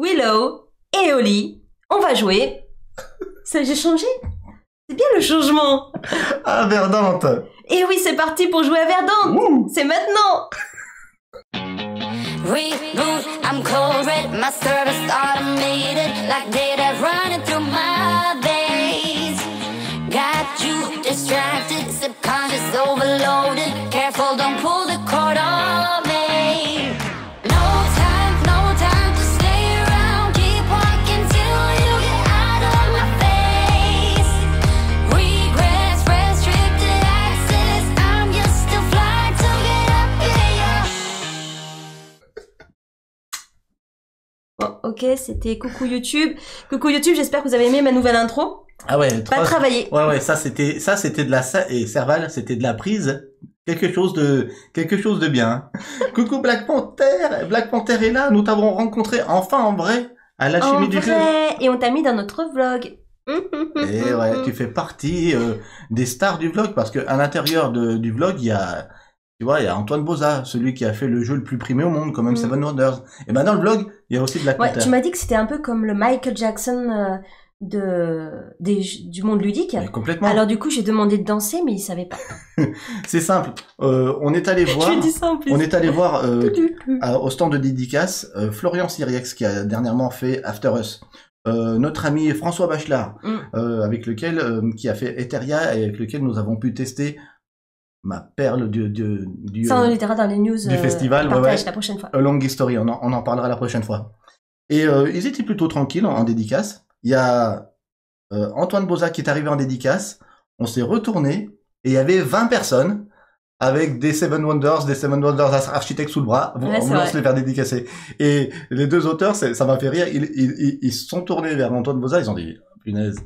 Willow et Oli, on va jouer. Ça, j'ai changé. C'est bien le changement. Ah, Verdante. Et oui, c'est parti pour jouer à Verdante. C'est maintenant. Reboot, I'm cold red, my service automated, like data running through my veins. Got you distracted, subconscious overloaded. Careful, don't pull the cord on me. No time to stay around. Keep walking till you get out of my face. Regrets, restricted access. I'm just a fly to get up here. Bon, ok, c'était coucou YouTube. Coucou YouTube, j'espère que vous avez aimé ma nouvelle intro. Ah ouais, Pas travaillé. Ouais, ça c'était de la et Serval, c'était de la prise. Quelque chose de bien. Coucou Black Panther. Black Panther est là. Nous t'avons rencontré enfin en vrai à l'alchimie du jeu. Et on t'a mis dans notre vlog. Et ouais, tu fais partie des stars du vlog parce que à l'intérieur du vlog, il y a Antoine Boza, celui qui a fait le jeu le plus primé au monde, quand même Seven Wonders. Et ben dans le vlog, il y a aussi Black Panther. Tu m'as dit que c'était un peu comme le Michael Jackson du monde ludique. Mais complètement. Alors du coup, j'ai demandé de danser, mais il savait pas. C'est simple. On est allé voir. Je dis ça en plus. On est allé voir au stand de dédicace Florian Siriex qui a dernièrement fait After Us. Notre ami François Bachelard, avec lequel qui a fait Etheria et avec lequel nous avons pu tester ma perle du ça on le dira dans les news du festival. La prochaine fois. A Long History, on en parlera la prochaine fois. Et ils étaient plutôt tranquilles en dédicace. Il y a Antoine Boza qui est arrivé en dédicace. On s'est retourné et il y avait 20 personnes avec des Seven Wonders architectes sous le bras. On voulait se les faire dédicacer. Et les deux auteurs, ça m'a fait rire. Ils se sont tournés vers Antoine Boza. Ils ont dit, punaise,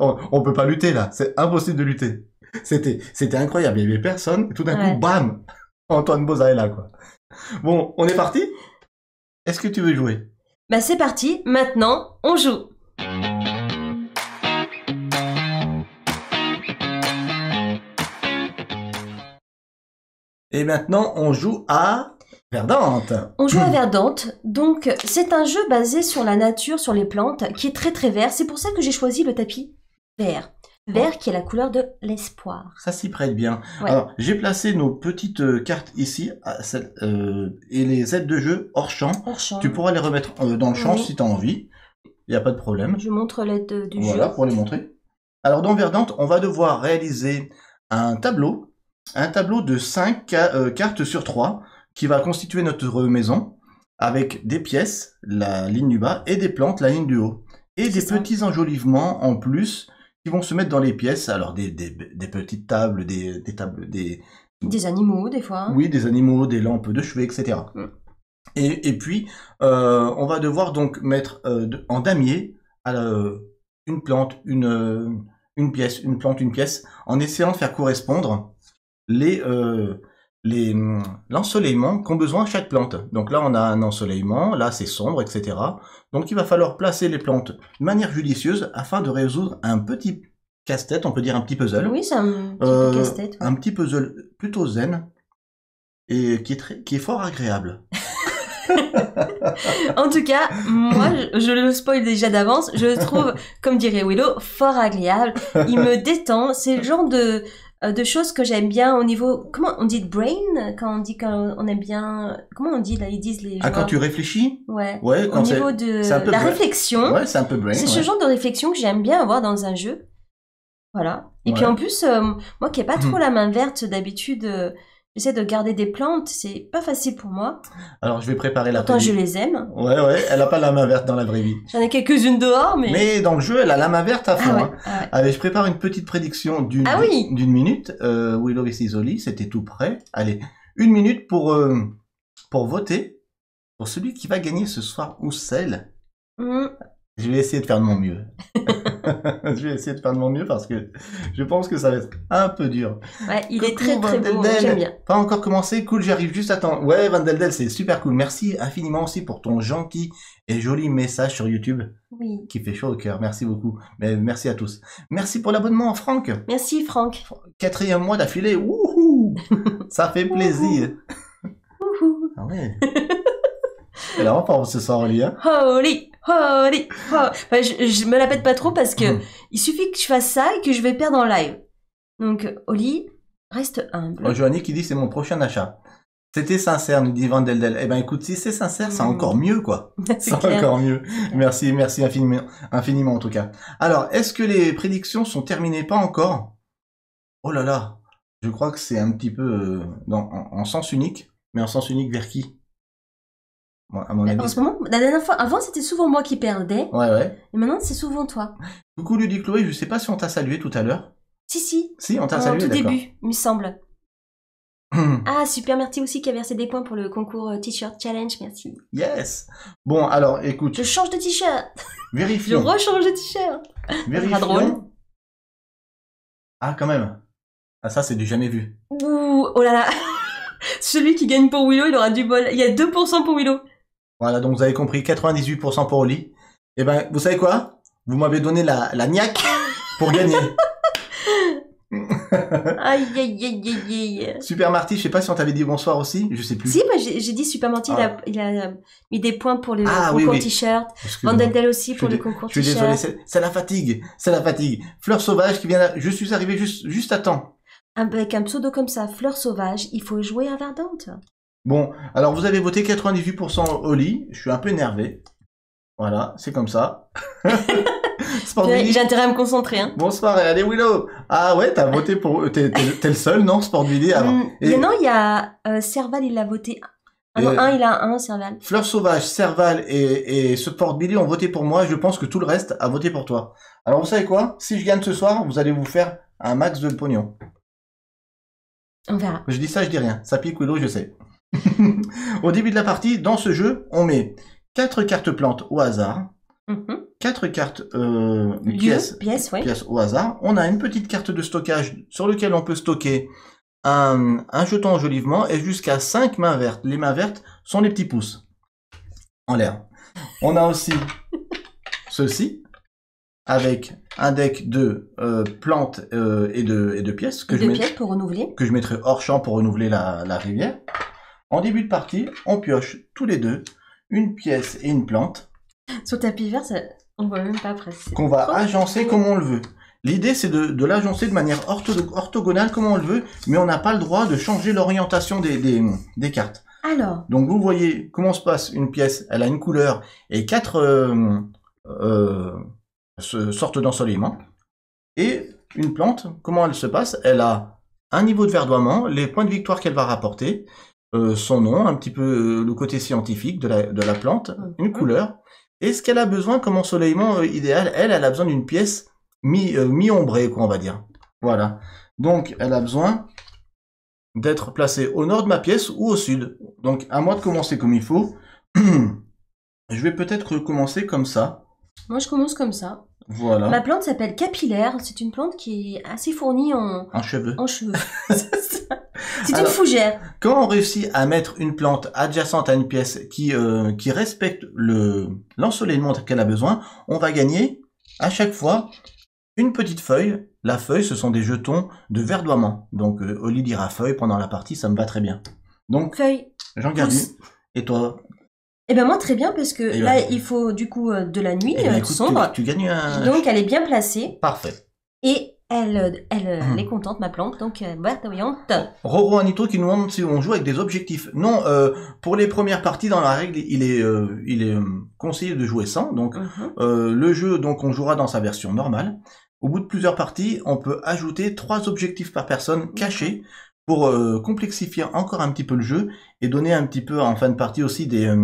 on peut pas lutter là. C'est impossible de lutter. C'était incroyable. Il y avait personne. Et tout d'un coup, bam! Antoine Boza est là, quoi. Bon, on est parti? Est-ce que tu veux jouer? Bah c'est parti, maintenant on joue. Et maintenant on joue à Verdante. On joue à Verdante, donc c'est un jeu basé sur la nature, sur les plantes, qui est très très vert. C'est pour ça que j'ai choisi le tapis vert. Vert qui est la couleur de l'espoir. Ça s'y prête bien. Ouais. Alors, j'ai placé nos petites cartes ici et les aides de jeu hors champ. Tu pourras les remettre dans le champ si tu as envie. Il n'y a pas de problème. Je montre l'aide du jeu. Voilà, pour les montrer. Alors, dans Verdante, on va devoir réaliser un tableau de 5 cartes sur 3 qui va constituer notre maison avec des pièces, la ligne du bas, et des plantes, la ligne du haut. Et des petits enjolivements en plus qui vont se mettre dans les pièces, alors des petites tables, des animaux, des fois. Oui, des animaux, des lampes de chevet, etc. Et puis, on va devoir donc mettre en damier une plante, une pièce, une plante, une pièce, en essayant de faire correspondre l'ensoleillement qu'ont besoin chaque plante. Donc là, on a un ensoleillement, là c'est sombre, etc. Donc il va falloir placer les plantes de manière judicieuse afin de résoudre un petit casse-tête, on peut dire un petit puzzle. Oui, c'est un petit casse-tête. Un petit puzzle plutôt zen et qui est fort agréable. En tout cas, moi, je le spoil déjà d'avance, je le trouve, comme dirait Willow, fort agréable. Il me détend, c'est le genre de choses que j'aime bien au niveau, comment on dit brain, quand on dit qu'on aime bien, comment on dit là, ils disent les joueurs. Ah, quand tu réfléchis? Ouais. Quand au niveau de la réflexion. Ouais, c'est un peu brain. C'est ce genre de réflexion que j'aime bien avoir dans un jeu. Voilà. Et puis en plus, moi qui ai pas trop la main verte d'habitude, j'essaie de garder des plantes, c'est pas facile pour moi. Alors je vais préparer la Pourtant je les aime. Ouais, elle a pas la main verte dans la vraie vie. J'en ai quelques-unes dehors, mais... Mais dans le jeu, elle a la main verte à fond. Ah ouais. Allez, je prépare une petite prédiction d'une minute. Willow et Isoli, c'était tout prêt. Allez, 1 minute pour voter pour celui qui va gagner ce soir ou celle. Je vais essayer de faire de mon mieux. Je vais essayer de faire de mon mieux parce que je pense que ça va être un peu dur. Ouais, il est très très beau, j'aime bien. Pas encore commencé, cool, j'arrive juste à temps. Ouais, Vandeldel, c'est super cool. Merci infiniment aussi pour ton gentil et joli message sur YouTube. Oui. Qui fait chaud au cœur, merci beaucoup. Mais merci à tous. Merci pour l'abonnement, Franck. Merci, Franck. 4e mois d'affilée, wouhou. Ça fait plaisir. Wouhou. Ah ouais. Elle est en forme ce soir, Oli. Hein. Holy. Enfin, je me la pète pas trop parce que il suffit que je fasse ça et que je vais perdre en live. Donc, Oli, reste humble. Joanny qui dit c'est mon prochain achat. C'était sincère, nous dit Vandeldel. Eh ben écoute, si c'est sincère, c'est encore mieux, quoi. C'est clair. encore mieux. Merci infiniment en tout cas. Alors, est-ce que les prédictions sont terminées? Pas encore. Oh là là, je crois que c'est un petit peu en sens unique, mais en sens unique vers qui? Bon, à mon avis. En ce moment, la dernière fois, avant c'était souvent moi qui perdais, Ouais. et maintenant c'est souvent toi. Coucou Ludy Chloé, je sais pas si on t'a salué tout à l'heure. Si. Si, on t'a En salué, tout d'accord. début, il me semble. Ah, super, merci aussi qui a versé des points pour le concours T-shirt challenge, merci. Yes. Bon, alors, écoute, Je change de t-shirt. Je vérifions. rechange de t-shirt. Vérifions. drôle. Ah, quand même. Ah, ça, c'est du jamais vu. Ouh, oh là là. Celui qui gagne pour Willow, il aura du bol. Il y a 2% pour Willow. Voilà, donc vous avez compris, 98% pour Oli. Eh ben, vous savez quoi? Vous m'avez donné la niaque pour gagner. Aïe, aïe, aïe, aïe, aïe. Super Marty, je sais pas si on t'avait dit bonsoir aussi, je sais plus. Si, moi j'ai dit Super Marty, il a mis des points pour le oui, concours oui. t-shirt. Excuse-moi. Vandeldel aussi Je pour suis le concours Je suis désolé, t-shirt. c'est la fatigue, Fleur Sauvage qui vient là, je suis arrivé juste à temps. Avec un pseudo comme ça, Fleur Sauvage, il faut jouer à Verdante. Bon, alors vous avez voté 98% Oli, je suis un peu énervé. Voilà, c'est comme ça. Sport Billy. J'ai intérêt à me concentrer. Hein. Bonsoir, et allez Willow. Ah ouais, t'as voté pour... T'es le seul, non, Sport Billy alors. Non, il y a Serval, il a voté. Ah non, il a un, Serval. Fleur Sauvage, Serval et Sport Billy ont voté pour moi, je pense que tout le reste a voté pour toi. Alors vous savez quoi? Si je gagne ce soir, vous allez vous faire un max de pognon. On verra. Je dis ça, je dis rien. Ça pique Willow, je sais. Au début de la partie, dans ce jeu, on met 4 cartes plantes au hasard, 4 cartes pièces, ouais. pièces au hasard. On a une petite carte de stockage sur laquelle on peut stocker un jeton enjolivement et jusqu'à 5 mains vertes. Les mains vertes sont les petits pouces en l'air. On a aussi ceci avec un deck de plantes et de pièces que pièces pour renouveler. Que je mettrai hors champ pour renouveler la rivière. En début de partie, on pioche tous les deux une pièce et une plante. Sur tapis vert, on voit même pas presque. Qu'on va agencer comme on le veut. L'idée, c'est de l'agencer de manière orthogonale comme on le veut, mais on n'a pas le droit de changer l'orientation des cartes. Alors. Donc vous voyez comment se passe une pièce. Elle a une couleur et 4 sortes d'ensoleillement. Et une plante, comment elle se passe? Elle a un niveau de verdoiement, les points de victoire qu'elle va rapporter, son nom, un petit peu le côté scientifique de la plante, une couleur, et ce qu'elle a besoin comme ensoleillement idéal. Elle a besoin d'une pièce mi-ombrée, quoi, on va dire. Voilà. Donc, elle a besoin d'être placée au nord de ma pièce ou au sud. Donc, à moi de commencer comme il faut. Je vais peut-être commencer comme ça. Moi, je commence comme ça. Voilà. Ma plante s'appelle Capillaire. C'est une plante qui est assez fournie en cheveux. En cheveux. C'est une fougère. Quand on réussit à mettre une plante adjacente à une pièce qui respecte l'ensoleillement qu'elle a besoin, on va gagner à chaque fois une petite feuille. La feuille, ce sont des jetons de verdoiement. Donc, Oli dira feuille pendant la partie, ça me va très bien. Donc, feuille. J'en garde une. Et toi? Eh ben moi très bien parce que là il faut du coup de la nuit sombre. Tu gagnes un... Donc elle est bien placée. Parfait. Et elle est contente ma plante donc verdoyante. Roro Anito qui nous demande si on joue avec des objectifs. Non, pour les premières parties dans la règle, il est conseillé de jouer sans. Donc le jeu donc on jouera dans sa version normale. Au bout de plusieurs parties, on peut ajouter 3 objectifs par personne cachés pour complexifier encore un petit peu le jeu et donner un petit peu en fin de partie aussi des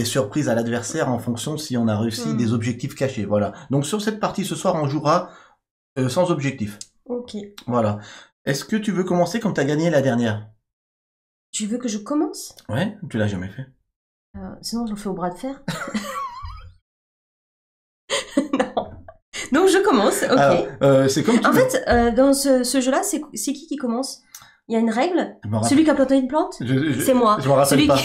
surprises à l'adversaire en fonction si on a réussi des objectifs cachés. Voilà. Donc sur cette partie ce soir, on jouera sans objectif. Ok. Voilà. Est-ce que tu veux commencer comme tu as gagné la dernière? Tu veux que je commence? Ouais, tu l'as jamais fait. Sinon je le fais au bras de fer. Non. Donc je commence, ok. Alors, c'est comme en fait, dans ce jeu-là, c'est qui commence? Il y a une règle. Celui qui a planté une plante, c'est moi. Je me rappelle pas.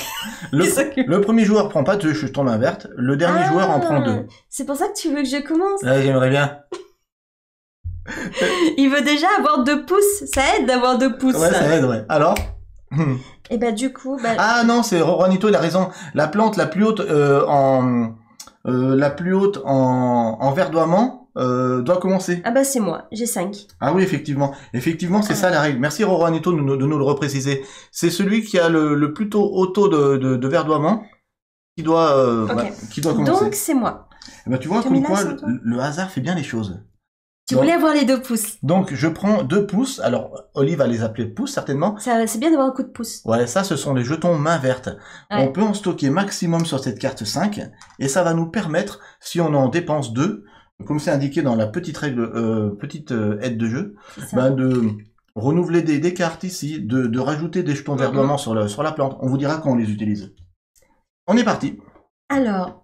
Le premier joueur prend pas 2 jetons main verte. Le dernier joueur en prend 2. C'est pour ça que tu veux que je commence. Ouais, j'aimerais bien. Il veut déjà avoir 2 pouces. Ça aide d'avoir 2 pouces. Ouais, ça aide, ouais. Alors Et bah du coup, bah, Ah non, c'est Juanito, il a raison. La plante la plus haute en verdoiement doit commencer. ah bah c'est moi, j'ai 5. Ah oui, effectivement. Effectivement, c'est ça la règle. Merci Juanito de nous le repréciser. C'est celui qui a le plus haut taux de verdoiement qui doit, Ok. qui doit commencer. Donc c'est moi. Eh ben, tu vois, Tu comme mets là, quoi, sans toi le hasard fait bien les choses. Tu Donc- voulais avoir les 2 pouces. Donc, je prends 2 pouces. Alors, Oli va les appeler pouces, certainement. C'est bien d'avoir un coup de pouce. Ouais, ça, ce sont les jetons main verte. Ouais. On peut en stocker maximum sur cette carte 5. Et ça va nous permettre, si on en dépense 2, comme c'est indiqué dans la petite règle, aide de jeu, C'est ça. ben de renouveler des cartes ici, de rajouter des jetons verdoiement sur la plante. On vous dira quand on les utilise. On est parti. Alors,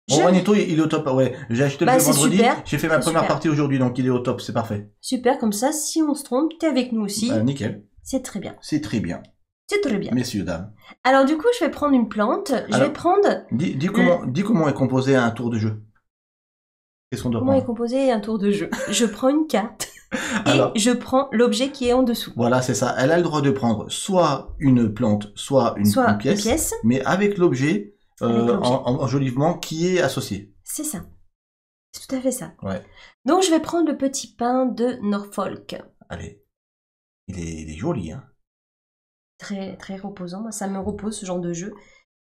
Bon, je- Juanito, il est au top. Ouais, j'ai acheté Bah, le jeu c'est vendredi. super. J'ai fait ma C'est première super. partie aujourd'hui, donc il est au top. C'est parfait. super, comme ça, si on se trompe, t'es avec nous aussi. Nickel. C'est très bien. C'est très bien. C'est très bien. Messieurs, dames. Alors du coup, je vais prendre une plante. Je Alors, vais prendre... Dis comment est composé un tour de jeu. Qu'est-ce qu'on doit Comment est prendre? composé un tour de jeu? Je prends une carte et Alors, je prends l'objet qui est en dessous. voilà, c'est ça. Elle a le droit de prendre soit une plante, soit une Soit pièce, mais avec l'objet Avec l'objet. enjolivement qui est associé. C'est ça. C'est tout à fait ça. Ouais. Donc je vais prendre le petit pain de Norfolk. Allez. Il est joli, hein. Très, très reposant. Moi, ça me repose, ce genre de jeu.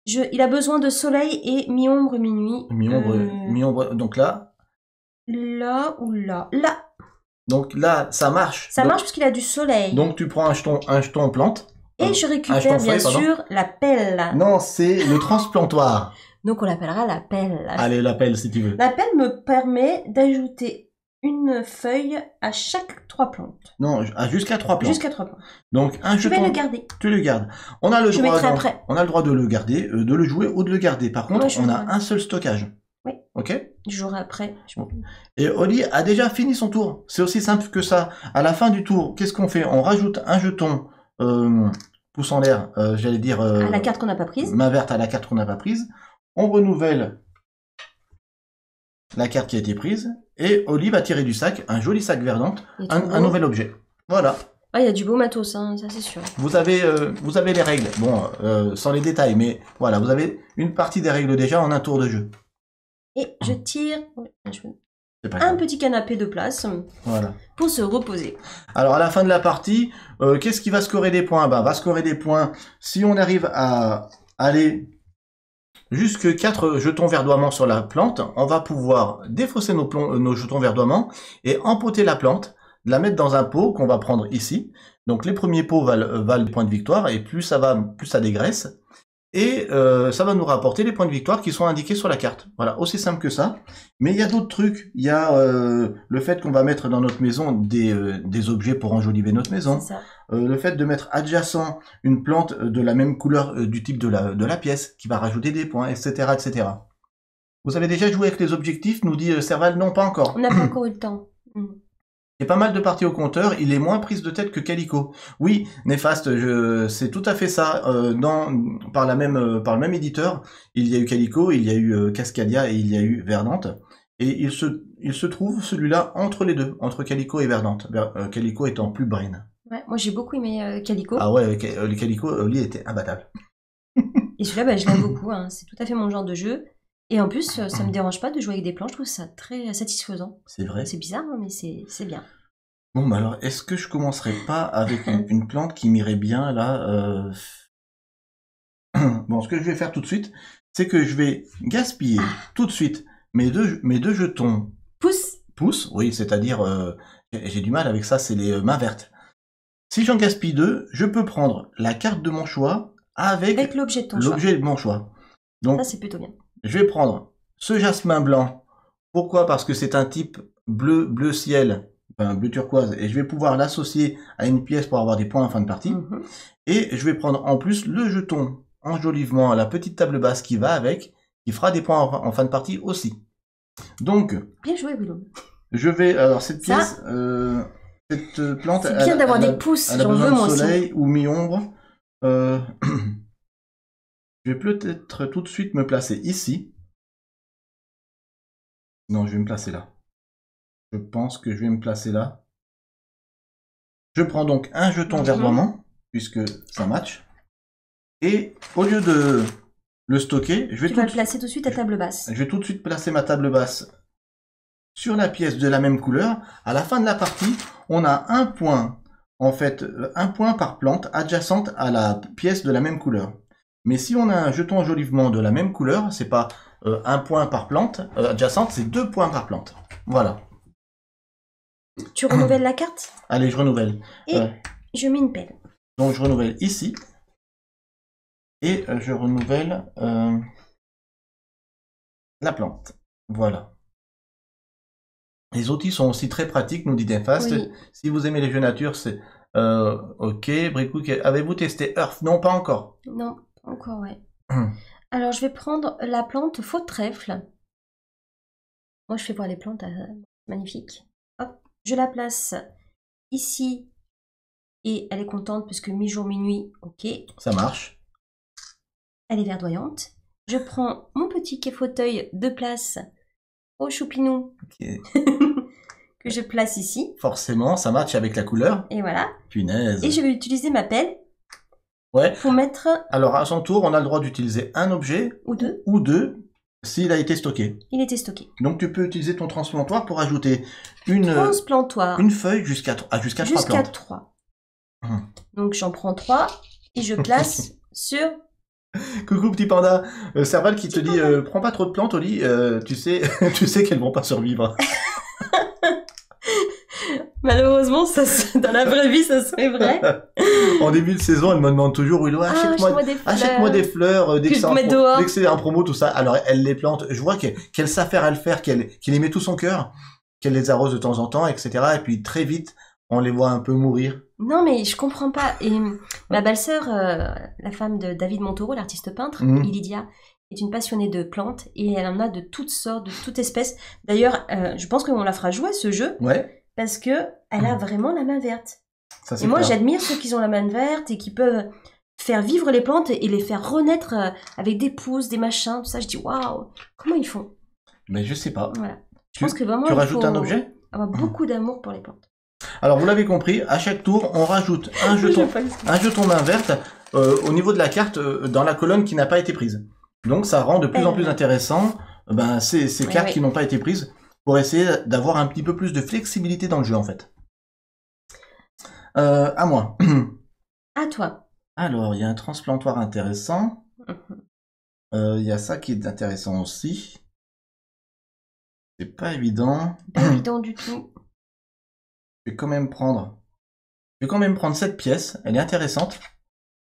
Il a besoin de soleil et mi-ombre, minuit. Mi-ombre. Donc là, Là ou là? Là. ça marche. Ça Donc- marche parce qu'il a du soleil. Donc tu prends un jeton plante. et je un récupère jeton bien feuille, pardon. sûr la pelle. Non, c'est le transplantoir. Donc on l'appellera la pelle. Allez, l'appelle si tu veux. La pelle me permet d'ajouter une feuille à chaque 3 plantes. Non, jusqu'à 3 plantes. Jusqu'à 3 plantes. Donc un Je vais jeton, le garder. tu le gardes. On a le Je droit, mettrai après. on a le droit de le garder, de le jouer ou de le garder. Par contre, Ouais, je on a vois. un seul stockage. Oui. Ok. Je jouerai après. Et Oli a déjà fini son tour. C'est aussi simple que ça. À la fin du tour, qu'est-ce qu'on fait? On rajoute un jeton pouce en l'air, j'allais dire À la carte qu'on n'a pas prise. main verte à la carte qu'on n'a pas prise. On renouvelle la carte qui a été prise. Et Oli va tirer du sac un joli sac verdante, Il est trop un beau. nouvel objet. Voilà. Ah, il y a du beau matos, hein, ça c'est sûr. Vous avez les règles. Bon, sans les détails, mais voilà, vous avez une partie des règles déjà en un tour de jeu. Et je tire C'est pas un grave. petit canapé de place Voilà. pour se reposer. Alors à la fin de la partie, qu'est-ce qui va scorer des points? Va scorer des points si on arrive à aller jusque 4 jetons verdoiements sur la plante. On va pouvoir défausser nos jetons verdoiements et empoter la plante, la mettre dans un pot qu'on va prendre ici. Donc les premiers pots valent des points de victoire et plus ça dégraisse. Et ça va nous rapporter les points de victoire qui sont indiqués sur la carte. Voilà, aussi simple que ça. Mais il y a d'autres trucs. Il y a le fait qu'on va mettre dans notre maison des objets pour enjoliver notre maison. C'est ça. Le fait de mettre adjacent une plante de la même couleur du type de la pièce qui va rajouter des points, etc., etc. Vous avez déjà joué avec les objectifs, nous dit Serval. Non, pas encore. On n'a pas encore eu le temps. Il y a pas mal de parties au compteur, il est moins prise de tête que Calico. Oui, Néfaste, c'est tout à fait ça. Par le même éditeur, il y a eu Calico, il y a eu Cascadia et il y a eu Verdante. Et il se trouve celui-là entre les deux, entre Calico et Verdante. Calico étant plus brain. Ouais, moi j'ai beaucoup aimé Calico. Ah ouais, le Calico, lui, était imbattable. Et celui-là, bah, je l'aime beaucoup. Hein. C'est tout à fait mon genre de jeu. Et en plus, ça me dérange pas de jouer avec des planches. Je trouve ça très satisfaisant. C'est vrai. C'est bizarre, hein, mais c'est bien. Bon, bah alors, est-ce que je commencerai pas avec une plante qui m'irait bien, là Bon, ce que je vais faire tout de suite, c'est que je vais gaspiller tout de suite mes deux jetons pouces, oui, c'est-à-dire, j'ai du mal avec ça, c'est les mains vertes. Si j'en gaspille 2, je peux prendre la carte de mon choix avec l'objet de ton choix. l'objet de mon choix. Donc, Ça, c'est plutôt bien. je vais prendre ce jasmin blanc. Pourquoi? Parce que c'est un type bleu ciel, enfin bleu turquoise, et je vais pouvoir l'associer à une pièce pour avoir des points en fin de partie. Mhm. Et je vais prendre en plus le jeton enjolivement à la petite table basse qui va avec, qui fera des points en fin de partie aussi. Donc, Bien joué, Willow. je vais, alors cette Ça, pièce, cette plante, C'est bien d'avoir des pouces. elle a J'en besoin veux, de moi aussi. soleil ou mi-ombre. Je vais peut-être tout de suite me placer ici. Non, je vais me placer là. Je pense que je vais me placer là. Je prends donc un jeton Mhm. verdoiement, puisque ça match. Et au lieu de le stocker, Tu vas le placer tout de suite à table basse. je vais tout de suite placer ma table basse sur la pièce de la même couleur. À la fin de la partie, on a un point, en fait, un point par plante adjacente à la pièce de la même couleur. Mais si on a un jeton enjolivement de la même couleur, c'est pas un point par plante adjacente, c'est 2 points par plante. Voilà. Tu renouvelles la carte Allez, je renouvelle. et je mets une pelle. Donc je renouvelle ici. Et je renouvelle la plante. Voilà. Les outils sont aussi très pratiques, nous dit Defast. Oui. Si vous aimez les jeux nature, c'est ok. Bricook, avez-vous testé Earth? Non, pas encore. Non, pas encore, ouais. Alors, je vais prendre la plante faux trèfle. Moi, je fais voir les plantes magnifiques. Hop, je la place ici. Et elle est contente parce que mi-jour, mi-nuit, ok. Ça marche. Elle est verdoyante. Je prends mon petit fauteuil de place au choupinou Ok. que je place ici. Forcément, ça match avec la couleur. Et voilà. Punaise. Et je vais utiliser ma pelle Ouais. pour mettre Alors, à son tour, on a le droit d'utiliser un objet ou deux. ou deux s'il a été stocké. Il était stocké. Donc, tu peux utiliser ton transplantoir pour ajouter une Transplantoir. feuille jusqu'à 3 Jusqu'à plantes. 3. Hum. Donc j'en prends 3 et je place sur... Coucou petit panda, Serval qui te dit prends pas trop de plantes Oli, tu sais tu sais qu'elles vont pas survivre. Malheureusement, dans la vraie vie, ça serait vrai. En début de saison, elle me demande toujours Willow, achète-moi des fleurs dès que c'est un promo tout ça. Alors elle les plante, je vois qu'elle sait faire à le faire, qu'elle y met tout son cœur, qu'elle les arrose de temps en temps, etc. Et puis très vite, on les voit un peu mourir. Non, mais je comprends pas. Et ma belle-sœur, la femme de David Montaureau, l'artiste peintre, Lydia, est une passionnée de plantes et elle en a de toutes sortes, de toutes espèces. D'ailleurs, je pense qu'on la fera jouer ce jeu parce que elle a vraiment la main verte. Ça, et moi, j'admire ceux qui ont la main verte et qui peuvent faire vivre les plantes et les faire renaître avec des pousses, des machins, tout ça. Je dis waouh, comment ils font? Mais je sais pas. Voilà. Je pense que vraiment tu rajoutes un objet? Avoir beaucoup d'amour pour les plantes. Alors vous l'avez compris, à chaque tour, on rajoute un jeton main verte au niveau de la carte dans la colonne qui n'a pas été prise. Donc ça rend de plus en plus intéressant ces cartes qui n'ont pas été prises pour essayer d'avoir un petit peu plus de flexibilité dans le jeu en fait. À moi. À toi. Alors il y a un transplantoir intéressant. Il y a ça qui est intéressant aussi. C'est pas évident. Pas évident du tout. Je vais quand même prendre cette pièce, elle est intéressante,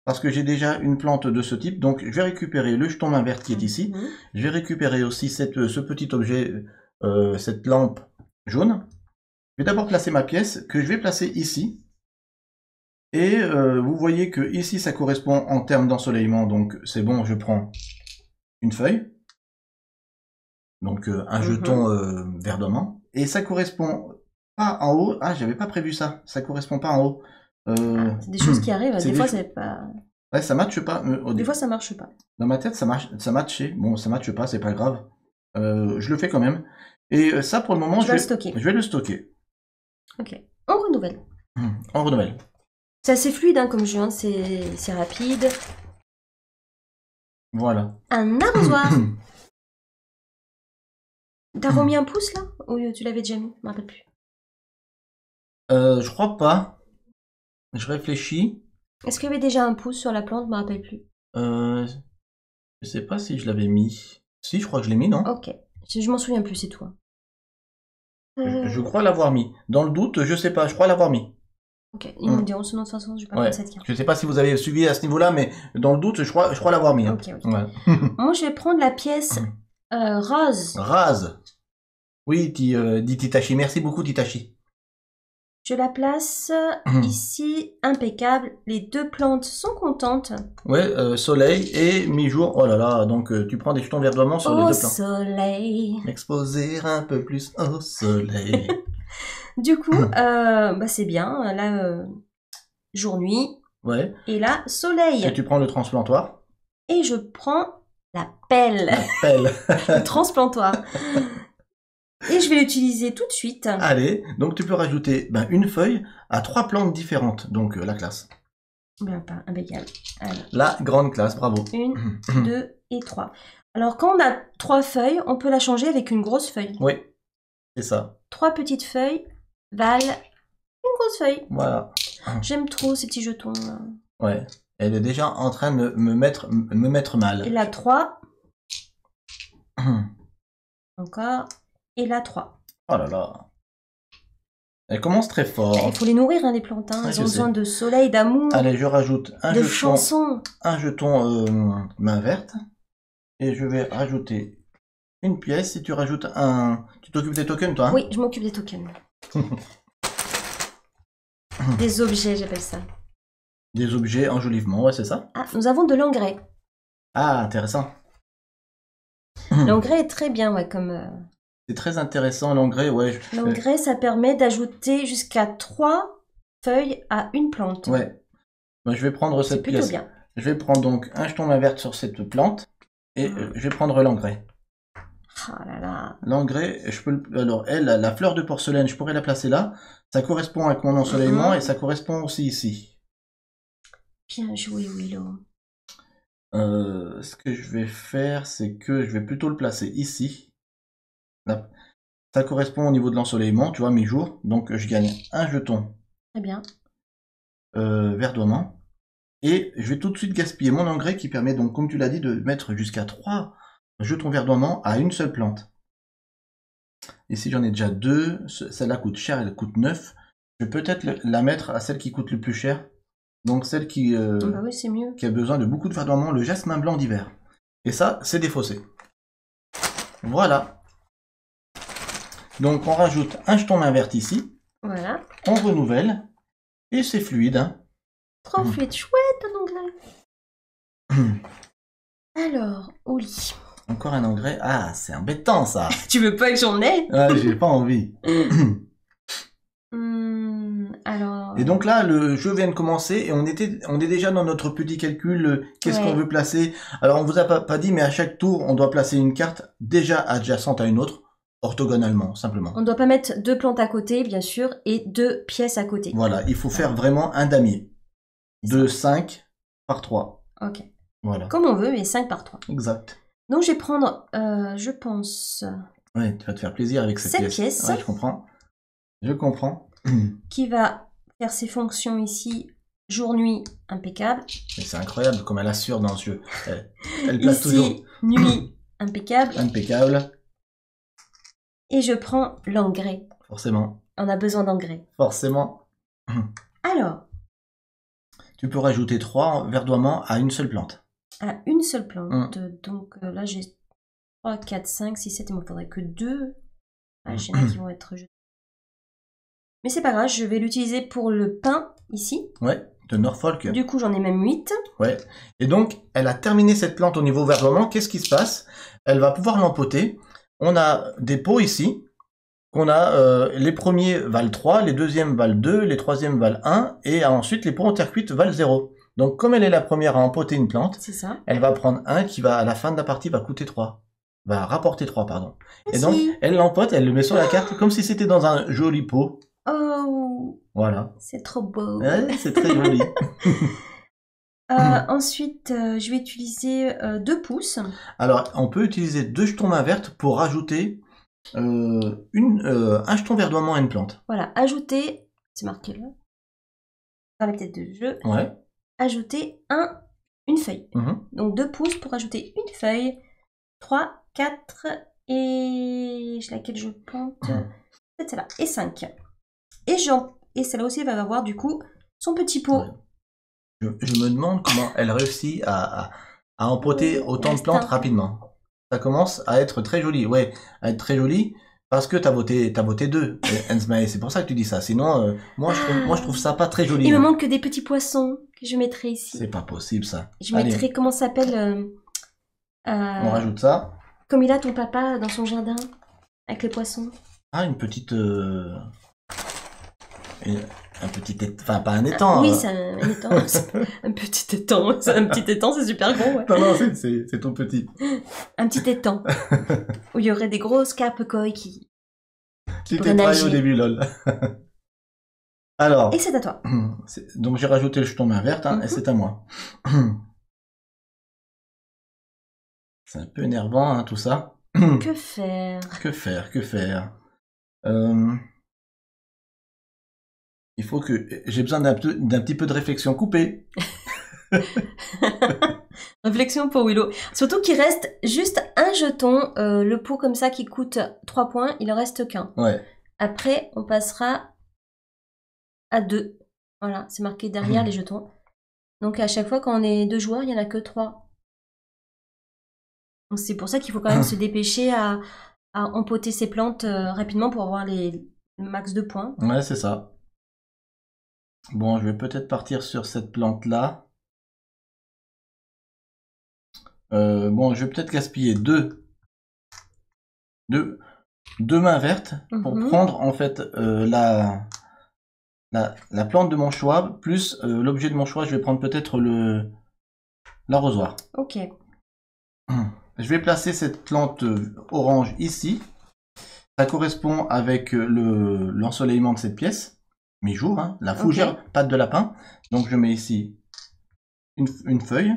parce que j'ai déjà une plante de ce type, donc je vais récupérer le jeton main verte qui est ici, je vais récupérer aussi ce petit objet, cette lampe jaune, je vais d'abord placer ma pièce, que je vais placer ici, et vous voyez que ici ça correspond en termes d'ensoleillement, donc c'est bon, je prends une feuille, donc un jeton verdement, et ça correspond pas en haut. Ah, j'avais pas prévu ça. Ça correspond pas en haut. C'est des choses qui arrivent. Des fois, c'est pas. Ouais, ça matche pas. Des fois, ça marche pas. Dans ma tête, ça matchait. Bon, ça matche pas, c'est pas grave. Je le fais quand même. Et ça, pour le moment, je vais le stocker. Ok. On renouvelle. On renouvelle. C'est assez fluide hein, comme jeu. Hein. C'est rapide. Voilà. Un arrosoir. T'as remis un pouce là? Ou tu l'avais déjà mis? Je me rappelle plus. Je crois pas. Je réfléchis. Est-ce qu'il y avait déjà un pouce sur la plante? Je me rappelle plus. Je sais pas si je l'avais mis. Si, je crois que je l'ai mis, non? Ok. Je m'en souviens plus, c'est toi. Je crois l'avoir mis. Dans le doute, je sais pas. Je crois l'avoir mis. Ok. Ils me diront sinon de toute façon, je vais pas prendre cette carte. Je sais pas si vous avez suivi à ce niveau-là, mais dans le doute, je crois l'avoir mis. Ok. Moi, je vais prendre la pièce rose. Rase. Oui, dit Titachi. Merci beaucoup, Titachi. Je la place ici, impeccable. Les deux plantes sont contentes. Ouais, soleil et mi-jour. Oh là là, donc tu prends des jetons verdoiements sur les deux plantes. Au soleil. Exposer un peu plus au soleil. Du coup, c'est bien. Là, jour-nuit. Ouais. Et là, soleil. Et tu prends le transplantoir. Et je prends la pelle. La pelle. Le transplantoir. Et je vais l'utiliser tout de suite. Allez, donc tu peux rajouter une feuille à 3 plantes différentes, donc la classe. Ben, pas impeccable. Allez. La grande classe, bravo. 1, 2 et 3. Alors, quand on a 3 feuilles, on peut la changer avec une grosse feuille. Oui, c'est ça. 3 petites feuilles valent une grosse feuille. Voilà. J'aime trop ces petits jetons. Là. Ouais. Elle est déjà en train de me mettre mal. Et la 3. Encore. Et la 3. Oh là là. Elle commence très fort. Il faut les nourrir, hein, les plantes. Hein. Ouais, Elles ont je besoin sais. de soleil, d'amour, Allez, je rajoute de chansons. un jeton main verte. Et je vais rajouter une pièce. Si tu rajoutes un... Tu t'occupes des tokens, toi, hein? Oui, je m'occupe des tokens. Des objets, j'appelle ça. Des objets enjolivement, ouais, c'est ça. Ah, nous avons de l'engrais. Ah, intéressant. L'engrais est très bien, ouais, comme... C'est très intéressant, l'engrais, ouais. L'engrais, ça permet d'ajouter jusqu'à 3 feuilles à une plante. Ouais. Moi, je vais prendre C'est cette plutôt pièce. bien. Je vais prendre donc un jeton main verte sur cette plante. Et je vais prendre l'engrais. Ah là là. L'engrais, je peux alors elle, la fleur de porcelaine, je pourrais la placer là. Ça correspond avec mon ensoleillement et ça correspond aussi ici. Bien joué, Willow. Ce que je vais faire, c'est que je vais plutôt le placer ici. Là. Ça correspond au niveau de l'ensoleillement, tu vois, mes jours. Donc je gagne un jeton Très bien. verdoiement. Et je vais tout de suite gaspiller mon engrais qui permet donc, comme tu l'as dit, de mettre jusqu'à 3 jetons verdoiement à une seule plante. Ici j'en ai déjà 2, celle-là coûte cher, elle coûte 9. Je vais peut-être la mettre à celle qui coûte le plus cher. Donc celle qui, Bah oui, c'est mieux. qui a besoin de beaucoup de verdoiement, le jasmin blanc d'hiver. Et ça, c'est défaussé. Voilà. Donc on rajoute un jeton main verte ici, Voilà. on renouvelle, et c'est fluide. Hein. Trop fluide, chouette un engrais. Alors, au lit. Encore un engrais. Ah, c'est embêtant ça. Tu veux pas que j'en ai? Ah, j'ai pas envie. Alors... Et donc là, le jeu vient de commencer et on est déjà dans notre petit calcul. Qu'est-ce qu'on veut placer? Alors on vous a pas dit, mais à chaque tour, on doit placer une carte déjà adjacente à une autre, orthogonalement, simplement. On ne doit pas mettre 2 plantes à côté, bien sûr, et 2 pièces à côté. Voilà, il faut faire vraiment un damier. De 5 par 3. Ok. Voilà. Comme on veut, mais 5 par 3. Exact. Donc je vais prendre, je pense... Ouais, tu vas te faire plaisir avec cette Cette pièce. pièce. Ouais, je comprends. Je comprends. qui va faire ses fonctions ici, jour-nuit, impeccable. Mais c'est incroyable comme elle assure dans ce jeu. Elle place Ici, toujours nuit, impeccable. impeccable. Et je prends l'engrais. Forcément. On a besoin d'engrais. Forcément. Alors, Tu peux rajouter 3 verdoiements à une seule plante. à une seule plante. Donc là, j'ai 3, 4, 5, 6, 7. Il ne me faudrait que 2. Ah, il y en a qui vont être jetés. Mais c'est pas grave, je vais l'utiliser pour le pain ici. Ouais, de Norfolk. Du coup, j'en ai même 8. Ouais. Et donc, elle a terminé cette plante au niveau verdoiement. Qu'est-ce qui se passe? Elle va pouvoir l'empoter. On a des pots ici. On a les premiers valent 3, les deuxièmes valent 2, les troisièmes valent 1, et ensuite les pots en terre cuite valent 0. Donc comme elle est la première à empoter une plante, C'est ça. elle va prendre 1 qui va, à la fin de la partie, va coûter 3. Va rapporter 3, pardon. Et Merci. donc, elle l'empote, elle le met sur la carte, comme si c'était dans un joli pot. Oh, Voilà. c'est trop beau. Ouais, c'est très joli. Ensuite, je vais utiliser 2 pouces. Alors, on peut utiliser 2 jetons main verte pour rajouter un jeton verdoiement à une plante. Voilà, ajouter, c'est marqué là, dans la tête de jeu, Ouais. ajouter une feuille. Donc 2 pouces pour ajouter une feuille, 3, 4 et laquelle je compte, c'est celle-là, et 5. Et celle-là aussi va avoir du coup son petit pot. Ouais. Je me demande comment elle réussit à empoter autant de plantes rapidement. Ça commence à être très joli. Ouais, à être très joli parce que t'as voté 2. Ensmae, c'est pour ça que tu dis ça. Sinon, moi je trouve ça pas très joli. Il me manque que des petits poissons que je mettrai ici. C'est pas possible ça. Je mettrai, comment ça s'appelle On rajoute ça. Comme il a ton papa dans son jardin, avec les poissons. Ah, une petite... un petit enfin pas un étang. Oui, c'est un étang. Un petit étang. Un petit étang, c'est super gros. Ouais. Non, c'est tout petit. Un petit étang. Où il y aurait des grosses carpes koi qui Tu pourraient t'es trahi nager. au début, lol. Alors, Et c'est à toi. donc j'ai rajouté le jeton main verte, hein, et c'est à moi. C'est un peu énervant, hein, tout ça. Que faire? Que faire? Que faire? Il faut que... J'ai besoin d'un petit peu de réflexion coupée. Réflexion pour Willow. Surtout qu'il reste juste un jeton, le pot comme ça qui coûte 3 points, il en reste qu'un. Ouais. Après, on passera à 2. Voilà, c'est marqué derrière les jetons. Donc à chaque fois quand on est 2 joueurs, il n'y en a que 3. Donc c'est pour ça qu'il faut quand même se dépêcher à empoter ses plantes rapidement pour avoir le max de points. Ouais, c'est ça. Bon, je vais peut-être partir sur cette plante-là. Bon, je vais peut-être gaspiller deux mains vertes pour prendre en fait la plante de mon choix plus l'objet de mon choix. Je vais prendre peut-être l'arrosoir. Ok. Je vais placer cette plante orange ici. Ça correspond avec l'ensoleillement de cette pièce. Mes jours, hein, la fougère, patte de lapin. Donc je mets ici une feuille.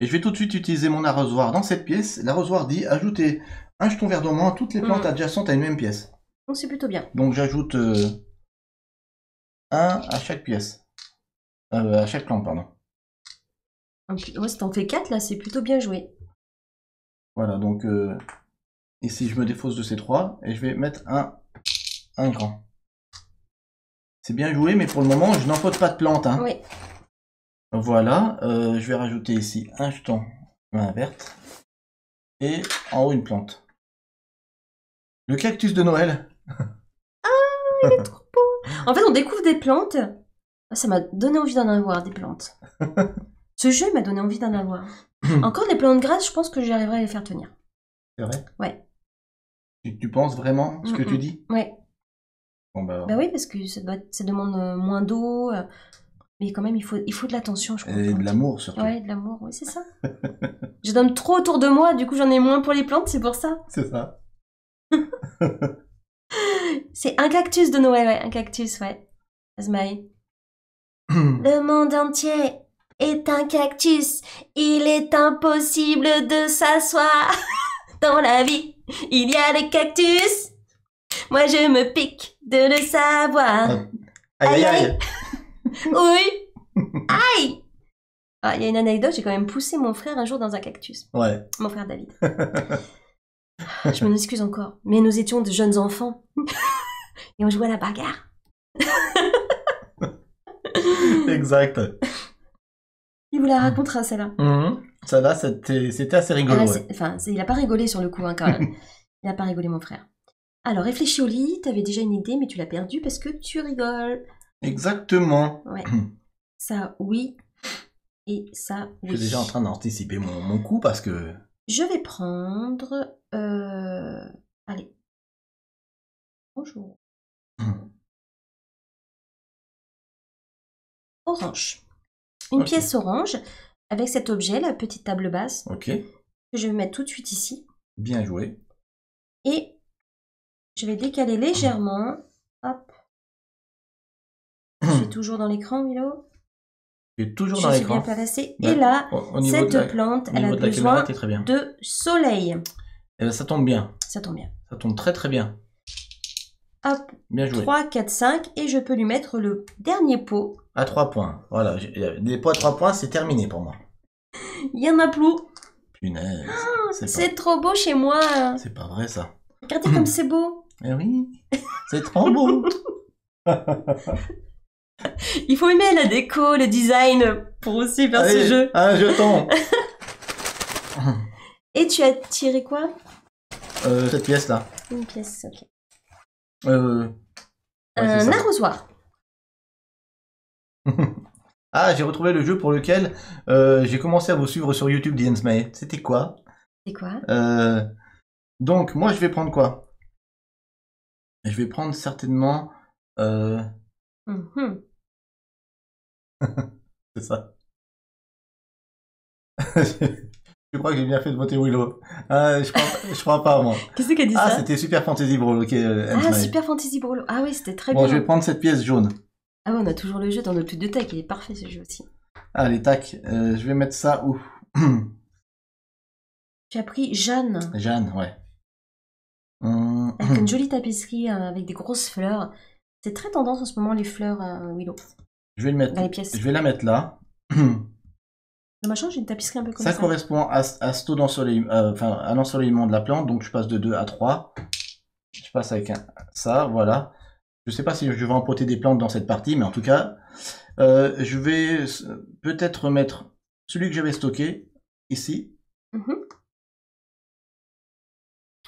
Et je vais tout de suite utiliser mon arrosoir dans cette pièce. L'arrosoir dit ajouter un jeton vert dormant à toutes les plantes adjacentes à une même pièce. Donc c'est plutôt bien. Donc j'ajoute un à chaque pièce. À chaque plante, pardon. Ouais, si t'en fais 4 là, c'est plutôt bien joué. Voilà, donc ici je me défausse de ces 3 et je vais mettre un grand. C'est bien joué, mais pour le moment je n'empote pas de plante. Hein. Oui. Voilà, je vais rajouter ici un jeton main verte et en haut une plante. Le cactus de Noël. Ah, il est trop beau. En fait, on découvre des plantes. Ça m'a donné envie d'en avoir des plantes. Ce jeu m'a donné envie d'en avoir. Encore des plantes grasses, je pense que j'arriverai à les faire tenir. C'est vrai? Ouais. Tu penses vraiment ce que tu dis? Ouais. Bon, bah oui, parce que ça demande moins d'eau. Mais quand même, il faut de l'attention, je crois. Et de l'amour, surtout. Ouais, de l'amour, oui, c'est ça. Je donne trop autour de moi, du coup, j'en ai moins pour les plantes, c'est pour ça. C'est ça. C'est un cactus de Noël, ouais, un cactus, ouais. Asmaï. Le monde entier est un cactus. Il est impossible de s'asseoir. Dans la vie, il y a des cactus. Moi, je me pique de le savoir. Aïe, aïe, aïe. Oui. Aïe. Ah, il y a une anecdote, j'ai quand même poussé mon frère un jour dans un cactus. Ouais. Mon frère David. Je m'en excuse encore. Mais nous étions de jeunes enfants. Et on jouait à la bagarre. Exact. Il vous la racontera, celle-là. Ça là, c'était assez rigolo. Ah, enfin, il a pas rigolé sur le coup, hein, quand même. Il a pas rigolé, mon frère. Alors, réfléchis au lit. T'avais déjà une idée, mais tu l'as perdue parce que tu rigoles. Exactement. Ouais. Ça, oui. Et ça, oui. Je suis déjà en train d'anticiper mon coup parce que... Je vais prendre... Allez. Bonjour. Orange. Une pièce orange avec cet objet, la petite table basse. Ok. Que je vais mettre tout de suite ici. Bien joué. Et je vais décaler légèrement. Hop. Je suis toujours dans l'écran, Milo. Tu es toujours dans l'écran. Je suis bien placée. Et là, cette plante, elle a besoin de soleil. Et là, ça tombe bien. Ça tombe bien. Ça tombe très très bien. Hop. Bien joué. 3, 4, 5. Et je peux lui mettre le dernier pot. À 3 points. Voilà. Des pots à 3 points, c'est terminé pour moi. Il y en a plus. Punaise. C'est trop beau chez moi. C'est pas vrai ça. Regardez comme c'est beau. Eh oui. C'est trop beau. Il faut aimer la déco, le design pour aussi faire ce jeu. Un jeton. Et tu as tiré quoi? Cette pièce-là. Une pièce, ok. Ouais, un arrosoir. Ah, j'ai retrouvé le jeu pour lequel j'ai commencé à vous suivre sur YouTube, Diensmay. C'était quoi? C'est quoi? Donc, moi, je vais prendre quoi? Je vais prendre certainement... C'est ça. Je crois que j'ai bien fait de voter Willow. Je crois pas, moi. Qu'est-ce qui a dit ça? C'était Super Fantasy Brawl, ok. Super Fantasy Brawl. Ah oui, c'était très bien. Bon, je vais prendre cette pièce jaune. Ah ouais, on a toujours le jeu dans notre bibliothèque, il est parfait ce jeu aussi. Allez, tac. Je vais mettre ça où? Tu as pris Jeanne, Jeanne, ouais. avec une jolie tapisserie avec des grosses fleurs. C'est très tendance en ce moment les fleurs, Willow, Je vais le mettre. dans les pièces. Je vais la mettre là. Dans ma chambre, j'ai une tapisserie un peu comme Ça ça. correspond à ce taux d'ensoleillement, à l'ensoleillement de la plante, donc je passe de 2 à 3. Je passe avec ça, voilà. Je sais pas si je vais empoter des plantes dans cette partie, mais en tout cas, je vais peut-être remettre celui que j'avais stocké ici. Mhm.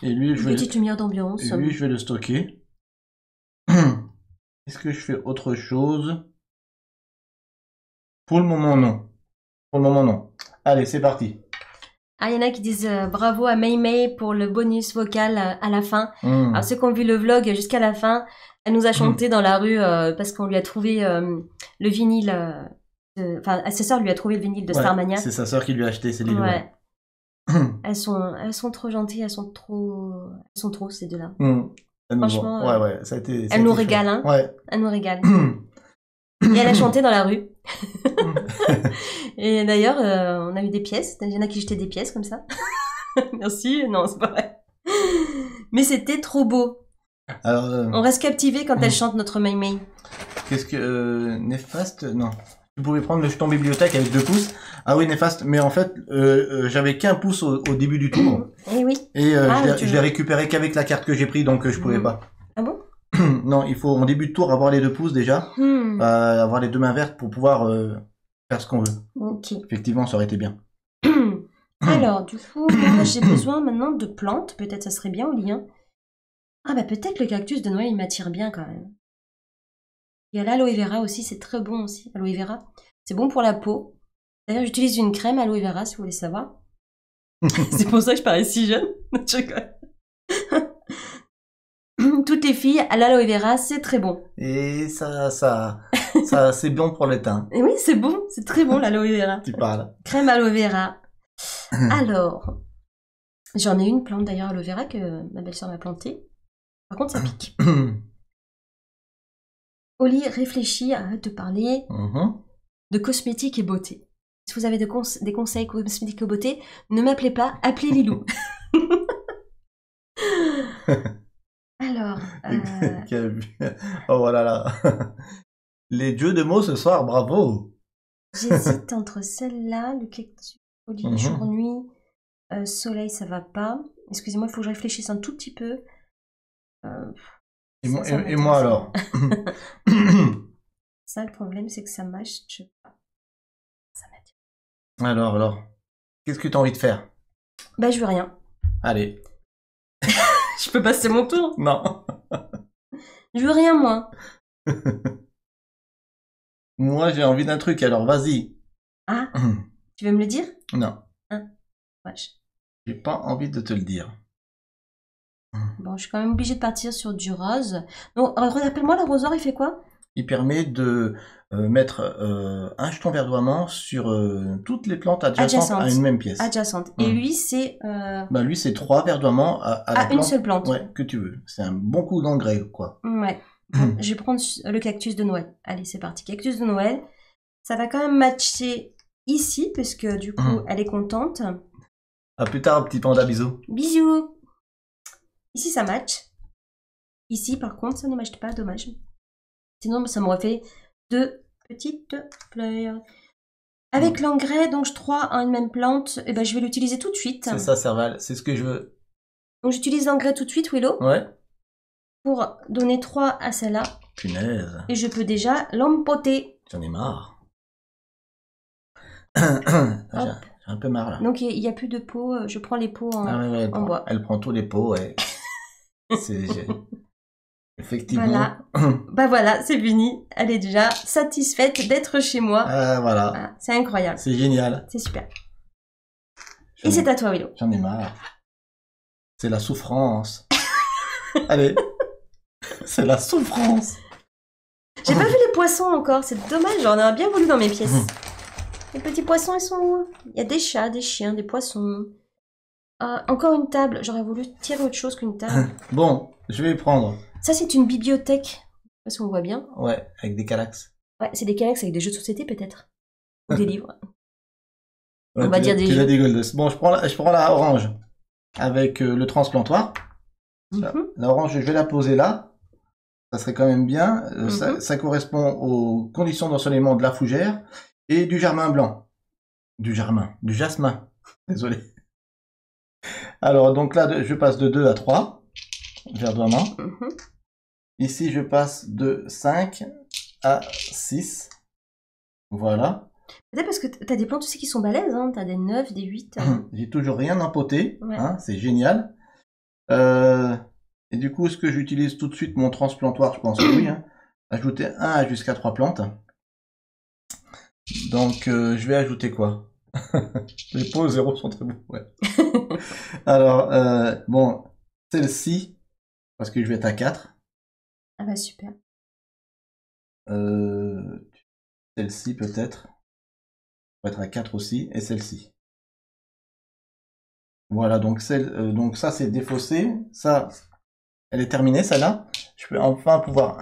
Et lui, Une petite lumière d'ambiance. je vais le stocker. Est-ce que je fais autre chose? Pour le moment, non. Pour le moment, non. Allez, c'est parti. Ah, il y en a qui disent bravo à Mei Mei pour le bonus vocal à la fin. Alors ceux qui ont vu le vlog jusqu'à la fin, elle nous a chanté dans la rue parce qu'on lui a trouvé le vinyle. Enfin, sa sœur lui a trouvé le vinyle de Ouais, Starmania. c'est sa sœur qui lui a acheté ces livres. Ouais. Elles sont trop gentilles, elles sont trop ces deux-là. Franchement, ouais, ça a été. elle nous régale, hein. Ouais. Elle nous régale. Et elle a chanté dans la rue. Et d'ailleurs, on a eu des pièces. Il y en a qui jetaient des pièces comme ça. Merci. Non, c'est pas vrai. Mais c'était trop beau. Alors, On reste captivé quand elle chante notre Mei Mei. qu'est-ce que néfaste? Non. Tu pouvais prendre le jeton bibliothèque avec 2 pouces. Ah oui, néfaste. Mais en fait, j'avais qu'un pouce au début du tour. Eh oui. Et Ah, je l'ai récupéré qu'avec la carte que j'ai pris, donc je pouvais pas. Ah bon? Non, il faut en début de tour avoir les 2 pouces déjà, avoir les 2 mains vertes pour pouvoir faire ce qu'on veut. Ok. Effectivement, ça aurait été bien. Alors, du coup, moi, j'ai besoin maintenant de plantes. Peut-être ça serait bien au lien. Ah bah peut-être le cactus de Noël, il m'attire bien quand même. Il y a l'aloe vera aussi, c'est très bon aussi. Aloe vera, c'est bon pour la peau. D'ailleurs, j'utilise une crème aloe vera si vous voulez savoir. C'est pour ça que je parais si jeune. Je rigole. Toutes les filles à l'aloe vera, c'est très bon. Et ça, c'est bon pour le teint. Et oui, c'est bon, c'est très bon l'aloe vera. Tu parles. Crème aloe vera. Alors, j'en ai une plante d'ailleurs aloe vera que ma belle-sœur m'a plantée. Par contre, ça pique. Oli, réfléchis, arrête de parler de cosmétiques et beauté. Si vous avez des conseils cosmétiques et beauté, ne m'appelez pas, appelez Lilou. Alors, oh voilà là. Les jeux de mots ce soir, bravo. j'hésite entre celle-là, le cactus, Oli, jour-nuit, soleil, ça va pas. Excusez-moi, il faut que je réfléchisse un tout petit peu. Et moi alors? Ça, le problème, c'est que ça mâche. Ça m'attire. Alors. Qu'est-ce que tu as envie de faire? Bah, je veux rien. Allez. Je peux passer mon tour? Non. Je veux rien, moi. Moi, j'ai envie d'un truc, alors vas-y. Ah, tu veux me le dire? Non. Hein, wesh. J'ai pas envie de te le dire. Bon, je suis quand même obligée de partir sur du rose. Donc, rappelle-moi, l'arrosoir, il fait quoi? Il permet de mettre un jeton verdoiement sur toutes les plantes adjacentes à une même pièce. Adjacente. Et lui, c'est... Bah lui, c'est 3 verdoiements à la une plante, seule plante. ouais, que tu veux. C'est un bon coup d'engrais, quoi. Ouais. Bon, je vais prendre le cactus de Noël. Allez, c'est parti. Cactus de Noël. Ça va quand même matcher ici, puisque du coup, elle est contente. À plus tard, petit panda, bisous. Bisous. Ici, ça match. Ici, par contre, ça ne matche pas, dommage. Sinon, ça m'aurait fait 2 petites fleurs. Avec l'engrais, donc 3 en une même plante, et ben, je vais l'utiliser tout de suite. C'est ça, Serval, c'est ce que je veux. Donc, j'utilise l'engrais tout de suite, Willow. Ouais. Pour donner 3 à celle-là. Punaise. Et je peux déjà l'empoter. J'en ai marre. J'ai un peu marre, là. Donc, il n'y a plus de pots. Je prends les pots en bois. Elle prend tous les pots, ouais. Effectivement. Voilà. Bah voilà, c'est fini. Elle est déjà satisfaite d'être chez moi. Voilà. Ah, c'est incroyable. C'est génial. C'est super. Et c'est à toi, Willow. J'en ai marre. C'est la souffrance. Allez. C'est la souffrance. J'ai pas vu les poissons encore. C'est dommage. J'en aurais bien voulu dans mes pièces. Les petits poissons, ils sont où? Il y a des chats, des chiens, des poissons. Encore une table. J'aurais voulu tirer autre chose qu'une table. Bon, je vais prendre. Ça, c'est une bibliothèque. Je sais pas si on voit bien. Ouais, avec des calax. Ouais, c'est des Kleenex avec des jeux de société peut-être. Ou des livres. Ouais, On va dire des tu l'as jeux. dit Goldos. Bon, je prends la orange avec le transplantoire. Mhm. La orange, je vais la poser là. Ça serait quand même bien. Ça correspond aux conditions d'ensoleillement de la fougère et du jasmin blanc. Du jasmin. Désolé. Alors, donc là, je passe de 2 à 3 verdoiement. Mhm. Ici, je passe de 5 à 6. Voilà. Peut-être parce que t'as des plantes aussi qui sont balèzes, hein. T'as des 9, des 8. J'ai toujours rien empoté. Ouais. Hein, c'est génial. Et du coup, est-ce que j'utilise tout de suite mon transplantoire? Je pense que oui. Hein. Ajouter 1 jusqu'à 3 plantes. Donc, je vais ajouter quoi? Les pots 0 sont très beaux. Ouais. Alors, bon, celle-ci, parce que je vais être à 4. Ah bah super. Celle-ci peut-être. On va être à 4 aussi. Et celle-ci. Voilà, donc, donc ça c'est défaussé. Ça, elle est terminée, celle-là. Je peux enfin pouvoir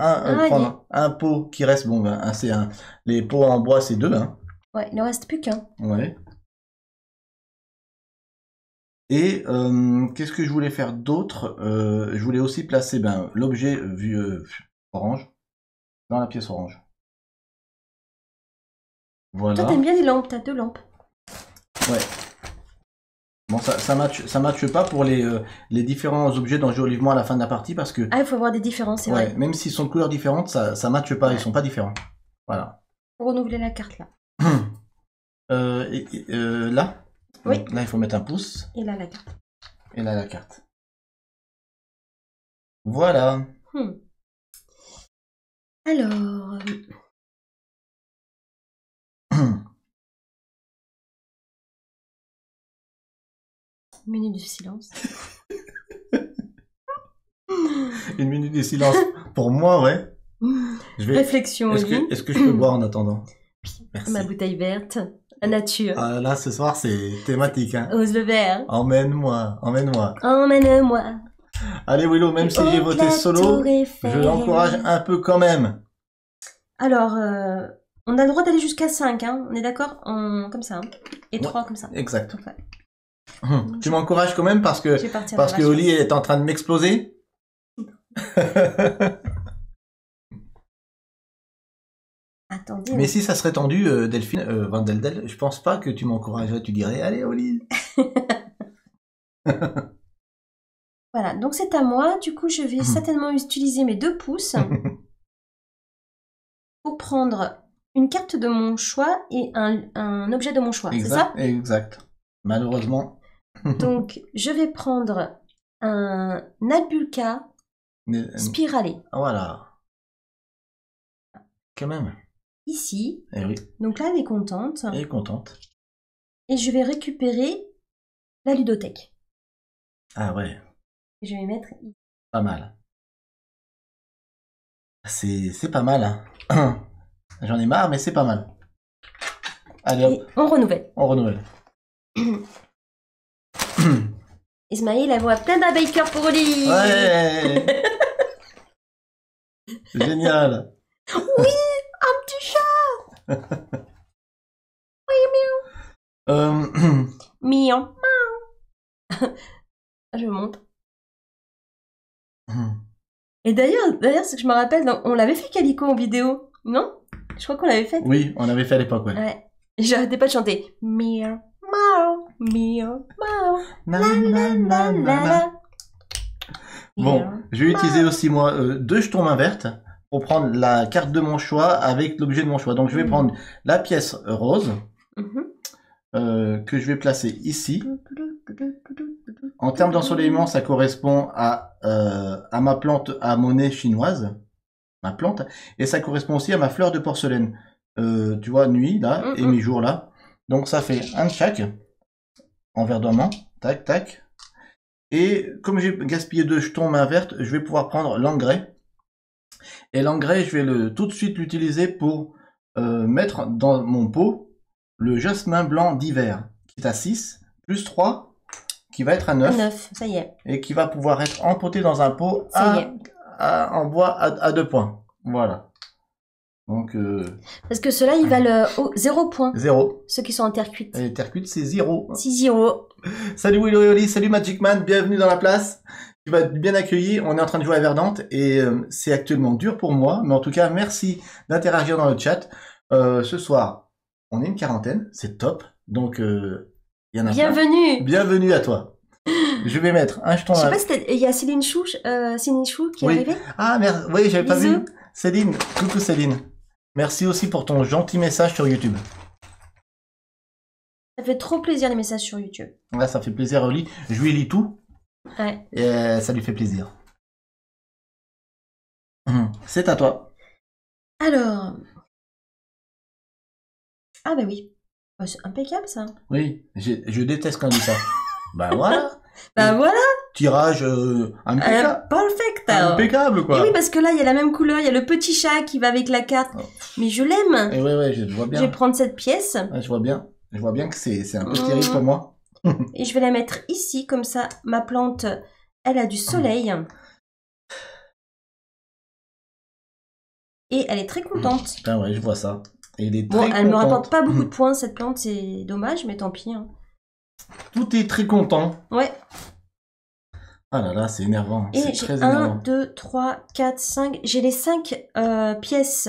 prendre un pot qui reste. Bon, ben, c'est un. Les pots en bois, c'est 2. Hein. Ouais, il ne reste plus qu'un. Ouais. Et qu'est-ce que je voulais faire d'autre? Je voulais aussi placer l'objet vu orange dans la pièce orange. Voilà. Toi, t'aimes bien les lampes, t'as 2 lampes. Ouais. Bon, ça matche pas pour les différents objets d'enjolivement à la fin de la partie parce que. Ah, il faut avoir des différences, c'est vrai. Même s'ils sont de couleurs différentes, ça matche pas, ils sont pas différents. Voilà. Pour renouveler la carte là. Là. Oui. Donc, là, il faut mettre un pouce. Et là, la carte. Et là, la carte. Voilà. Alors. Minute de silence. Une minute de silence pour moi, ouais. Réflexion. Est-ce que je peux boire en attendant? Merci. Ma bouteille verte. La nature. Ah, là, ce soir, c'est thématique. Hein. Ose le verre. Emmène-moi, emmène-moi. Emmène-moi. Allez, Willow, même si j'ai voté solo, je l'encourage un peu quand même. Alors, on a le droit d'aller jusqu'à 5, hein. On est d'accord? Comme ça. Hein. Et 3 comme ça. Exact. Okay. Tu m'encourages quand même parce que Oli est en train de m'exploser. Attendez. Mais si ça serait tendu, Delphine, Van Deldel, je pense pas que tu m'encouragerais. Tu dirais, allez, Oli. Voilà, donc c'est à moi. Du coup, je vais certainement utiliser mes 2 pouces pour prendre une carte de mon choix et un objet de mon choix. C'est ça? Exact. Malheureusement. Donc, je vais prendre un Albulka spiralé. Voilà. Quand même. Ici. Eh oui. Donc là, elle est contente. Elle est contente. Et je vais récupérer la ludothèque. Ah ouais. Je vais mettre ici. Pas mal. C'est pas mal. Hein. J'en ai marre, mais c'est pas mal. Allez hop. Et on renouvelle. On renouvelle. Ismaël, elle voit plein d'abakers pour Oli. Ouais. Génial. Oui, un petit chat. Oui, miaou. Miaou. Je monte. Et d'ailleurs, ce que je me rappelle, on l'avait fait Calico en vidéo, non? Je crois qu'on l'avait fait. Oui, on l'avait fait à l'époque, ouais. Ouais. J'arrêtais pas de chanter. Miaou, miaou, miaou, miaou. La, la, la, la, la. Bon, je vais utiliser aussi, moi, 2 jetons main verte pour prendre la carte de mon choix avec l'objet de mon choix. Donc, je vais prendre la pièce rose que je vais placer ici. En termes d'ensoleillement, ça correspond à ma plante à monnaie chinoise. Ma plante. Et ça correspond aussi à ma fleur de porcelaine. Tu vois, nuit, là, et mi-jour, là. Donc, ça fait un de chaque. En verdoiement. Tac, tac. Et comme j'ai gaspillé 2 jetons main verte, je vais pouvoir prendre l'engrais. Et l'engrais, je vais tout de suite l'utiliser pour mettre dans mon pot le jasmin blanc d'hiver, qui est à 6, plus 3, qui va être à 9. 9, ça y est. Et qui va pouvoir être empoté dans un pot en bois à 2 points. Voilà. Donc, Parce que ceux-là, ils valent 0 points. 0. Ceux qui sont en terre cuite. Et terre cuite, c'est 0. 6-0. Salut Willow et Oli, salut Magic Man, bienvenue dans la place. Tu vas être bien accueilli. On est en train de jouer à Verdante et c'est actuellement dur pour moi. Mais en tout cas, merci d'interagir dans le chat. Ce soir, on est une quarantaine, c'est top. Donc, il y en a plein. Bienvenue. Bienvenue à toi. Je vais mettre un jeton Je sais à... pas si il y a Céline Chou qui est Oui. arrivée. Ah merde, oui, j'avais pas Bisous. vu. Céline, coucou Céline. Merci aussi pour ton gentil message sur YouTube. Ça fait trop plaisir les messages sur YouTube. Là, ça fait plaisir à Oli. Je lui lis tout Ouais. et ça lui fait plaisir. C'est à toi. Alors. Ah bah oui. Bah, c'est impeccable ça. Oui, je déteste quand on dit ça. Bah voilà. Bah Et voilà. Tirage impeccable. Perfect. Impeccable Et quoi. oui, parce que là, il y a la même couleur, il y a le petit chat qui va avec la carte. Oh. Mais je l'aime. Et ouais, je vois Je bien. vais prendre cette pièce Ouais, je vois bien. Je vois bien que c'est un peu stérile pour moi. et je vais la mettre ici, comme ça, ma plante, elle a du soleil. Et elle est très contente. Ah ouais, je vois ça. Et il est Bon, très elle me contente. rapporte pas beaucoup de points, cette plante, c'est dommage, mais tant pis. Hein. Tout est très content. Ouais. Ah là là, c'est énervant. Et C'est j'ai très 1, énervant. 2, 3, 4, 5. J'ai les 5 pièces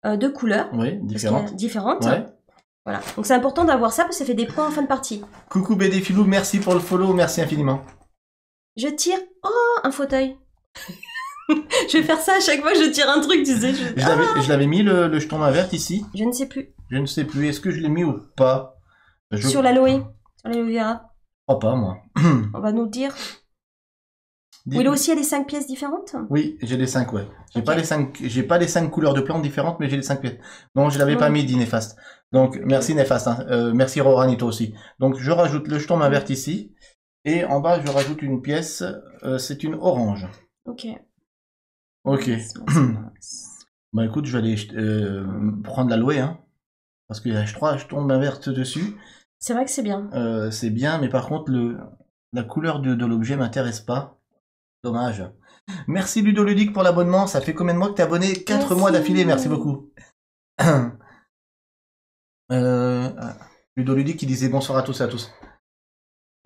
de couleurs. Oui, Parce différente. que- différentes. Ouais. Voilà. Donc c'est important d'avoir ça parce que ça fait des points en fin de partie. Coucou BD Filou, merci pour le follow, merci infiniment. Je tire. Oh, un fauteuil. Je vais faire ça à chaque fois que je tire un truc, tu sais. Je l'avais mis le jeton main verte ici. Je ne sais plus. Je ne sais plus, est-ce que je l'ai mis ou pas? Je Sur l'aloe. Sur l'aloe vera. crois pas, moi. On va nous le dire. Dis- Willow aussi a les 5 pièces différentes. Oui, j'ai les 5, ouais. J'ai Ok. pas les 5 couleurs de plantes différentes, mais j'ai les 5 pièces. Non, je l'avais pas mis, dit Néfaste. Donc, merci Néfaste, hein. Merci Roran toi aussi. Donc, je rajoute le jeton main verte ici. Et en bas, je rajoute une pièce, c'est une orange. Ok. Ok. Mince. Bah écoute, je vais aller prendre l'aloe, hein. Parce qu'il y a 3 jetons main verte dessus. C'est vrai que c'est bien. C'est bien, mais par contre, la couleur de l'objet m'intéresse pas. Dommage. Merci Ludoludique pour l'abonnement. Ça fait combien de mois que t'es abonné? 4 Merci. mois d'affilée, merci beaucoup. Ludoludique qui disait bonsoir à tous et à tous.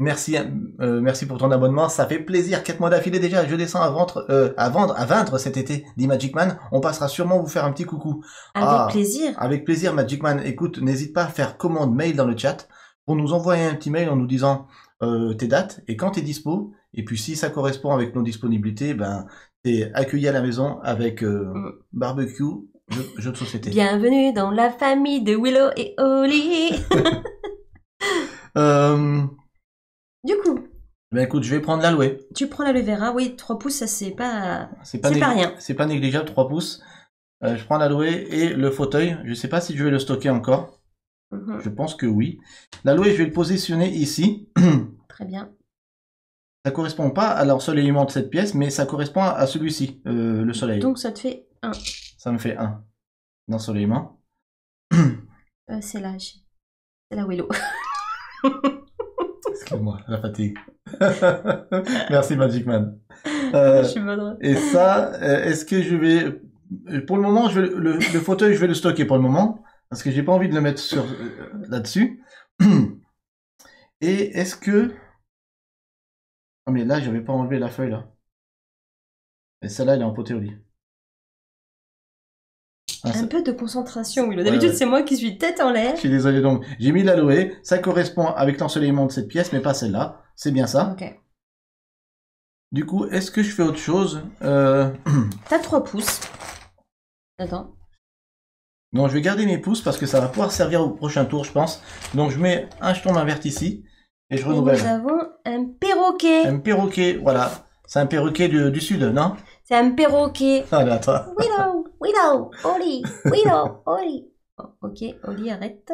Merci, merci pour ton abonnement, ça fait plaisir. 4 mois d'affilée déjà, je descends à vendre cet été, dit Magic Man. On passera sûrement vous faire un petit coucou. Avec plaisir. Avec plaisir, Magic Man. Écoute, n'hésite pas à faire commande mail dans le chat pour nous envoyer un petit mail en nous disant tes dates et quand t'es dispo. Et puis si ça correspond avec nos disponibilités, ben t'es accueilli à la maison avec barbecue, jeu de société. Bienvenue dans la famille de Willow et Oli. Du coup, Ben écoute, je vais prendre l'aloe. tu prends l'aloe vera. Oui, 3 pouces, ça c'est pas... C'est pas rien. C'est pas négligeable, 3 pouces. Je prends l'aloe et le fauteuil. Je sais pas si je vais le stocker encore. Mhm. Je pense que oui. L'aloe, je vais le positionner ici. Très bien. Ça correspond pas à l'ensoleillement de cette pièce, mais ça correspond à celui-ci, le soleil. Donc ça te fait 1. Ça me fait 1 d'ensoleillement. C'est là. C'est là Willow. Excuse-moi, la fatigue. Merci Magic Man. Je suis bonne. Et ça, est-ce que je vais... Pour le moment, le fauteuil, je vais le stocker pour le moment, parce que j'ai pas envie de le mettre sur là-dessus. Et est-ce que... Oh mais là, j'avais pas enlevé la feuille, là. Et celle-là, elle est empotée au lit. Ah, Un peu de concentration, Willow. Ouais, D'habitude, ouais. c'est moi qui suis tête en l'air. je suis désolé, donc j'ai mis l'aloe, ça correspond avec l'ensoleillement de cette pièce, mais pas celle-là. C'est bien ça. Ok. Du coup, est-ce que je fais autre chose T'as 3 pouces. Attends. Non, je vais garder mes pouces parce que ça va pouvoir servir au prochain tour, je pense. Donc je mets un jeton main verte ici et je Et renouvelle. nous avons un perroquet. Un perroquet, voilà. C'est un perroquet du sud, non? C'est un perroquet. Ah là, attends. Willow, Oli, Willow, Oli. Oh, ok, Oli, arrête.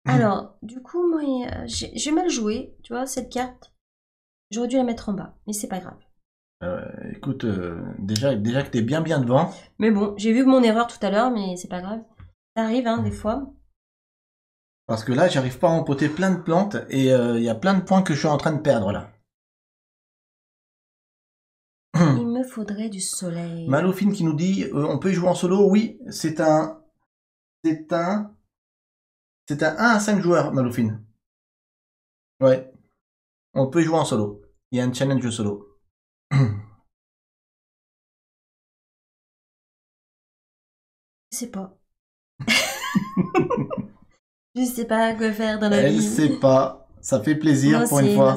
Alors, du coup, moi, j'ai mal joué, tu vois, cette carte. J'aurais dû la mettre en bas, mais c'est pas grave. Écoute, déjà que t'es bien devant. Mais bon, j'ai vu mon erreur tout à l'heure, mais c'est pas grave. Ça arrive, hein, des fois. Parce que là, j'arrive pas à empoter plein de plantes et il y a plein de points que je suis en train de perdre là. Il me faudrait du soleil. Malofine qui nous dit on peut y jouer en solo. Oui, c'est un 1 à 5 joueurs, Malofine. Ouais. On peut y jouer en solo. Il y a un challenge solo. Je sais pas. Je sais pas quoi faire dans la Elle vie. sait pas. Ça fait plaisir pour une fois.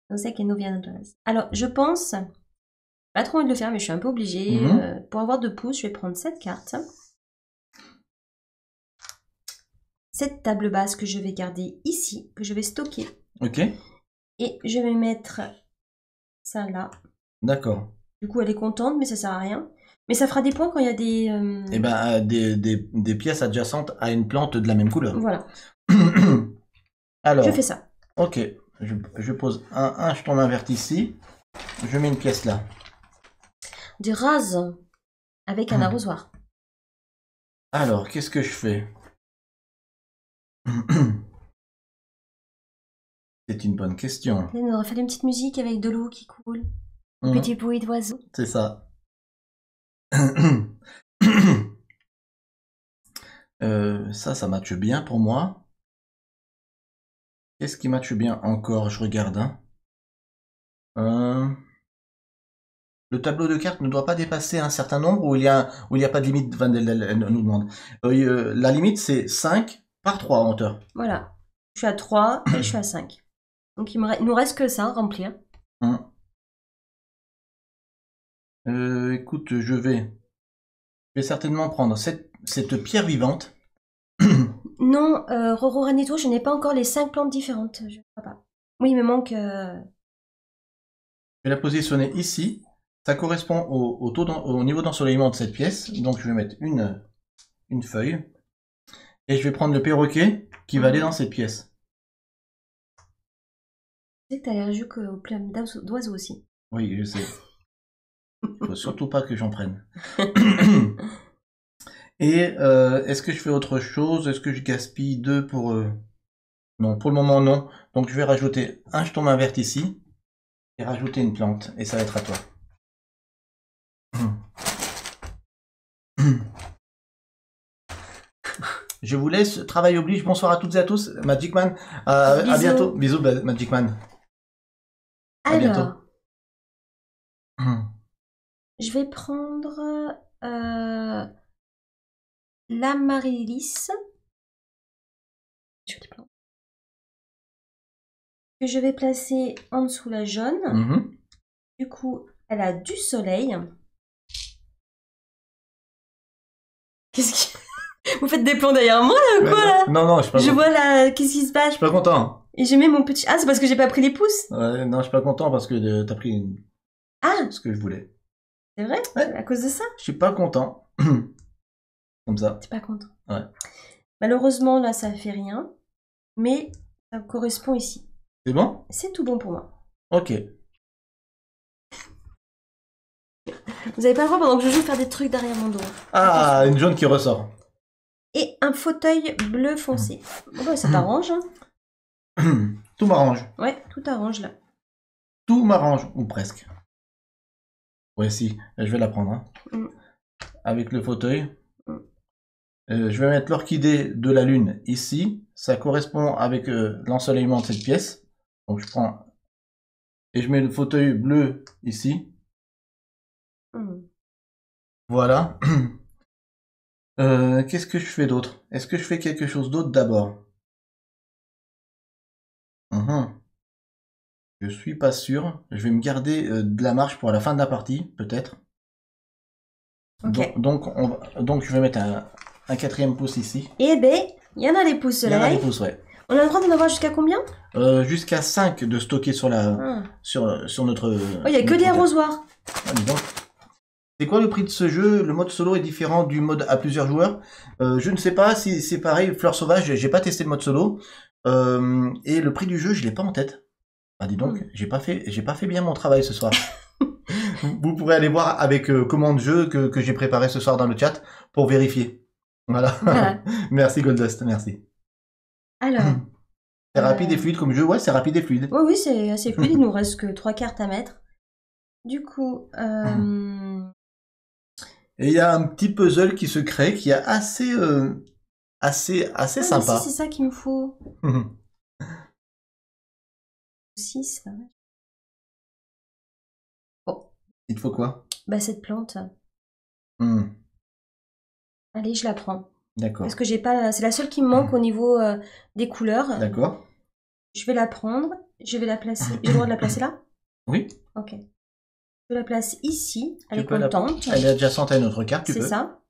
On sait qu'il nous vient de place. Alors, je pense, pas trop envie de le faire, mais je suis un peu obligée. Mhm. Pour avoir 2 pouces, je vais prendre cette carte. Cette table basse que je vais garder ici, que je vais stocker. Ok. Et je vais mettre ça là. D'accord. Du coup, elle est contente, mais ça sert à rien. Mais ça fera des points quand il y a des... Eh ben, des pièces adjacentes à une plante de la même couleur. Voilà, Alors, je fais ça. ok. Je pose un jeton main verte ici. Je mets une pièce là. Du rase avec un arrosoir. Alors, qu'est-ce que je fais? C'est une bonne question. Là, on aurait fallu une petite musique avec de l'eau qui coule. Mhm. Petit bruit d'oiseau. C'est ça. Ça matche bien pour moi. Qu'est-ce qui matche bien encore? Je regarde. Hein. Le tableau de cartes ne doit pas dépasser un certain nombre ou il y a pas de limite, Van Del nous demande. La limite c'est 5 par 3 en hauteur. Voilà. Je suis à 3 et je suis à 5. Donc il nous reste que ça à remplir. Écoute, je vais certainement prendre cette pierre vivante. Non, Roro Ranito, je n'ai pas encore les 5 plantes différentes. Je crois pas. Oui, il me manque... Je vais la positionner ici. Ça correspond au niveau d'ensoleillement de cette pièce. Donc je vais mettre une feuille. Et je vais prendre le perroquet qui va aller dans cette pièce. Tu sais que t'as allergique aux plumes d'oiseaux aussi. Oui, je sais. Faut surtout pas que j'en prenne. Et est-ce que je fais autre chose? Est-ce que je gaspille 2 pour... Non, pour le moment non. Donc je vais rajouter un jeton main verte ici. Et rajouter une plante. Et ça va être à toi. Je vous laisse, travail oblige. Bonsoir à toutes et à tous. Magic Man, à bientôt. Bisous, Magic Man. À bientôt. Je vais prendre l'amaryllis. Que je vais placer en dessous la jaune. Du coup, elle a du soleil. Qu'est-ce qui... Vous faites des plans derrière moi là ou quoi là? Non, je suis pas content. Je vois là, qu'est-ce qui se passe? Je suis pas content. Et j'ai mis mon petit... Ah, c'est parce que j'ai pas pris les pouces? Ouais, non, je suis pas content parce que t'as pris ce que je voulais. C'est vrai? Ouais. À cause de ça? Je suis pas content. Comme ça. T'es pas content? Ouais. Malheureusement, là, ça fait rien. Mais ça correspond ici. C'est bon? C'est tout bon pour moi. Ok. Vous avez pas le droit pendant que je joue faire des trucs derrière mon dos. Ah, une jaune qui ressort. Et un fauteuil bleu foncé. Bon bah ça t'arrange hein. Tout m'arrange. Ouais, tout t'arrange là. Tout m'arrange, ou presque. Ouais, si, je vais la prendre. Hein. Avec le fauteuil. Je vais mettre l'orchidée de la lune ici. Ça correspond avec l'ensoleillement de cette pièce. Donc je prends... Et je mets le fauteuil bleu ici. Voilà. Qu'est-ce que je fais d'autre? Est-ce que je fais quelque chose d'autre d'abord? Je suis pas sûr. Je vais me garder de la marge pour la fin de la partie, peut-être. Okay. Donc je vais mettre un 4e pouce ici. Eh ben, il y en a des pouces là. Il y en a des pouces, ouais. On a le droit d'en avoir jusqu'à combien? Jusqu'à 5 de stocker sur la sur notre... Oh, il y a que des arrosoirs. Ah, dis donc. C'est quoi le prix de ce jeu? Le mode solo est différent du mode à plusieurs joueurs. Je ne sais pas si c'est pareil. Fleur sauvage, j'ai pas testé le mode solo. Et le prix du jeu, je l'ai pas en tête. Ah dis donc, j'ai pas fait bien mon travail ce soir. Vous pourrez aller voir avec commande jeu que j'ai préparé ce soir dans le chat pour vérifier. Voilà. Merci Goldust, merci. Alors. C'est rapide et fluide comme jeu, ouais, c'est rapide et fluide. Oui, c'est assez fluide. Il nous reste que 3 cartes à mettre. Du coup, Et il y a un petit puzzle qui se crée qui est assez mais sympa. si, c'est ça qu'il me faut. 6. Bon, Il te faut quoi? bah cette plante. Hmm, Allez, je la prends. D'accord. Parce que j'ai pas, c'est la seule qui me manque au niveau des couleurs. D'accord. Je vais la prendre, je vais la placer. J'ai le droit de la placer là? Oui. Ok. Je la place ici. Elle Tu est peux contente. Elle est adjacente à une autre carte, tu C'est peux. ça.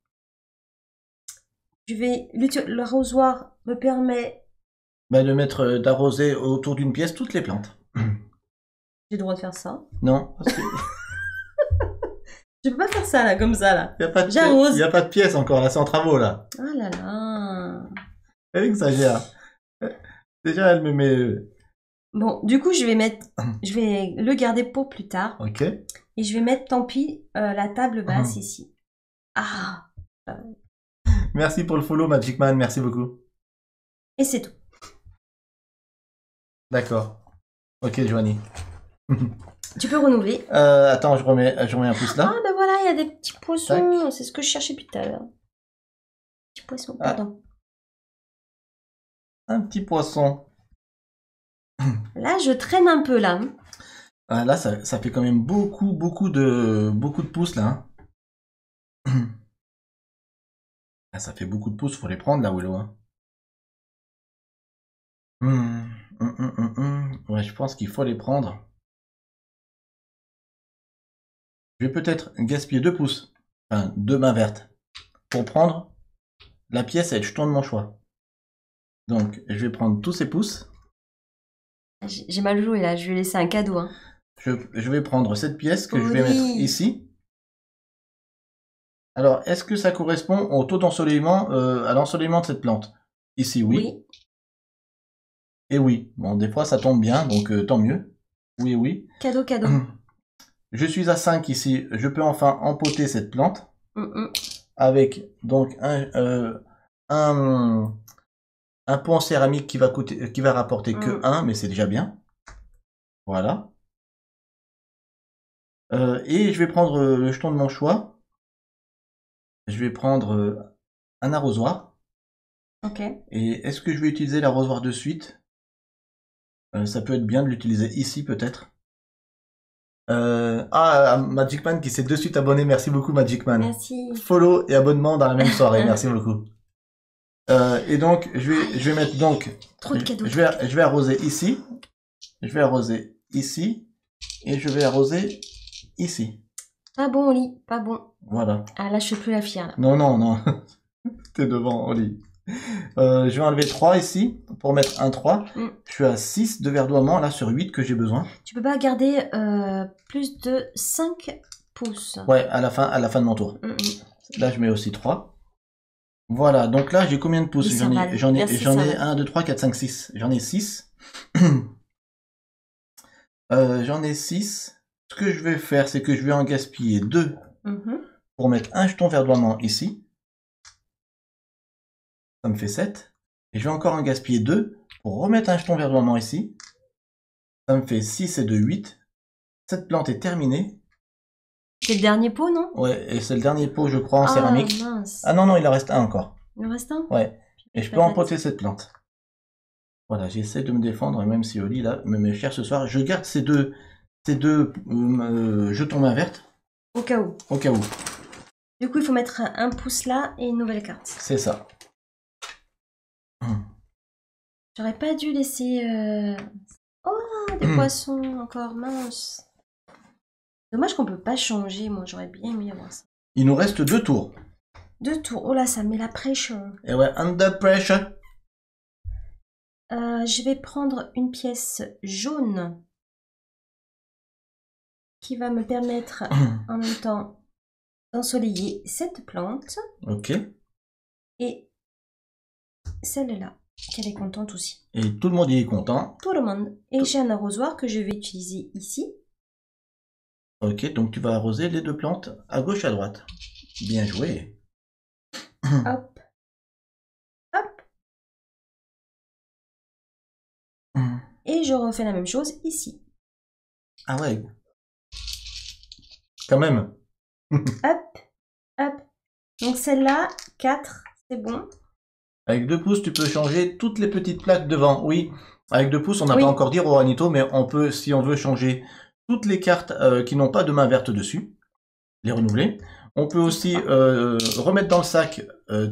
Je vais l'arrosoir me permet. Bah, de mettre d'arroser autour d'une pièce toutes les plantes. J'ai le droit de faire ça. Non, parce que Je peux pas faire ça là, comme ça là. y a pas de J'arrose. il y a pas de pièce encore là, c'est en travaux là. Ah là là. Elle exagère. Déjà, elle me met. Bon, du coup, je vais le garder pour plus tard. Ok. Et je vais mettre, tant pis, la table basse ici. Ah. Merci pour le follow, Magic Man. Merci beaucoup. Et c'est tout. D'accord. Ok, Joanie. Tu peux renouveler. Attends, je remets un pouce là. Ah ben voilà, il y a des petits poissons. C'est ce que je cherchais depuis tout à l'heure. Petits poissons, pardon. Un petit poisson. Là, je traîne un peu là. Là, ça fait quand même beaucoup de pouces là. Ah, ça fait beaucoup de pouces, faut les prendre là, Willow. Hein. Ouais, je pense qu'il faut les prendre. Je vais peut-être gaspiller 2 pouces, enfin 2 mains vertes, pour prendre la pièce et je tourne mon choix. Donc, je vais prendre tous ces pouces. J'ai mal joué là, je vais laisser un cadeau. Hein. Je vais prendre cette pièce que je vais mettre ici. Alors, est-ce que ça correspond au taux d'ensoleillement, à l'ensoleillement de cette plante? Ici, oui. Et oui. Bon, des fois, ça tombe bien, donc tant mieux. Oui, oui. Cadeau. Je suis à 5 ici. Je peux enfin empoter cette plante. Avec, donc, un pot en céramique qui va rapporter que 1, mais c'est déjà bien. Voilà. Et je vais prendre le jeton de mon choix. Je vais prendre un arrosoir. Ok. Et est-ce que je vais utiliser l'arrosoir de suite? Ça peut être bien de l'utiliser ici peut-être. Magic Man qui s'est de suite abonné. Merci beaucoup Magic Man. Merci. Follow et abonnement dans la même soirée. Merci beaucoup. Et donc je vais mettre donc. Trop de cadeaux. Je vais arroser ici. Je vais arroser ici. Et je vais arroser ici. Pas bon, Oli, pas bon. Voilà. Ah là, je suis plus la fière. Là. Non. T'es devant, Oli. Je vais enlever 3 ici pour mettre un 3. Je suis à 6 de verdoiement là sur 8 que j'ai besoin. Tu peux pas garder plus de 5 pouces. Ouais, à la fin de mon tour. Là, je mets aussi 3. Voilà, donc là, j'ai combien de pouces? J'en ai 1, 2, 3, 4, 5, 6. J'en ai 6. J'en ai 6. Ce que je vais faire, c'est que je vais en gaspiller 2 pour mettre un jeton verdoiement ici. Ça me fait 7. Et je vais encore en gaspiller 2 pour remettre un jeton verdoiement ici. Ça me fait 6 et 2, 8. Cette plante est terminée. C'est le dernier pot, non? Ouais, et c'est le dernier pot, je crois, en céramique. Mince. Ah non, il en reste un encore. Il en reste un? Ouais. Et je peux empoter cette plante. Voilà, j'essaie de me défendre, même si Oli, là, me cherche ce soir. Je garde ces deux jetons main verte. Au cas où. Au cas où. Du coup, il faut mettre un pouce là et une nouvelle carte. C'est ça. J'aurais pas dû laisser... Oh, des poissons encore, mince. Dommage qu'on peut pas changer, moi j'aurais bien aimé avoir ça. Il nous reste 2 tours. 2 tours, oh là, ça met la pression. Et ouais, under pressure. Je vais prendre une pièce jaune qui va me permettre en même temps d'ensoleiller cette plante. Ok. Et celle-là, qu'elle est contente aussi. Et tout le monde y est content. Tout le monde. Et j'ai un arrosoir que je vais utiliser ici. Ok, donc tu vas arroser les 2 plantes à gauche et à droite. Bien joué. Hop. Hop. Et je refais la même chose ici. Ah ouais. quand même. Hop, hop. Donc celle-là, 4, c'est bon. Avec 2 pouces, tu peux changer toutes les petites plaques devant. Oui, avec 2 pouces, on n'a Oui. pas encore dit Roranito, mais on peut, si on veut changer toutes les cartes qui n'ont pas de main verte dessus, les renouveler. On peut aussi remettre dans le sac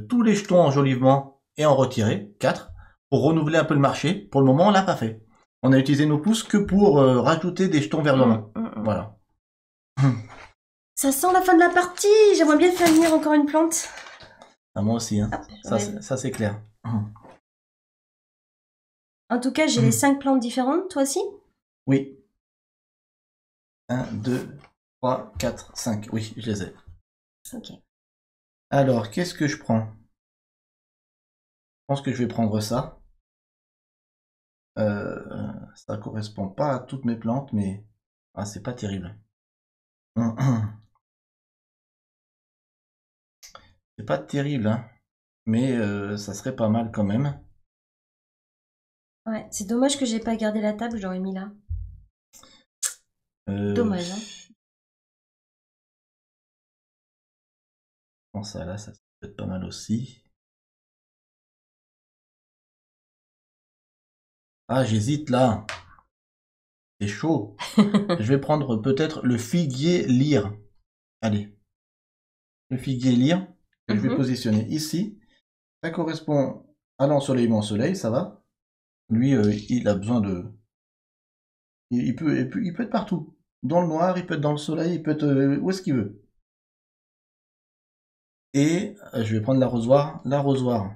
tous les jetons enjolivement et en retirer, 4, pour renouveler un peu le marché. Pour le moment, on l'a pas fait. On a utilisé nos pouces que pour rajouter des jetons vers le main. Voilà. Ça sent la fin de la partie. J'aimerais bien faire venir encore une plante. Ah, moi aussi, hein. Hop, Ça c'est clair. En tout cas, j'ai les 5 plantes différentes, toi aussi? Oui. 1, 2, 3, 4, 5. Oui, je les ai. Ok. Alors, qu'est-ce que je prends? Je pense que je vais prendre ça. Ça correspond pas à toutes mes plantes, mais ah, c'est pas terrible. C'est pas terrible, hein. Mais ça serait pas mal quand même. Ouais, c'est dommage que j'ai pas gardé la table, j'aurais mis là. Dommage, hein. Je pense à là, ça peut être pas mal aussi. Ah, j'hésite là. C'est chaud. Je vais prendre peut-être le figuier lyre. Allez. Le figuier lyre, que je vais positionner ici. Ça correspond à l'ensoleillement soleil, ça va. Lui, il a besoin de... Il peut être partout. Dans le noir, il peut être dans le soleil, il peut être où est-ce qu'il veut. Et je vais prendre l'arrosoir. L'arrosoir.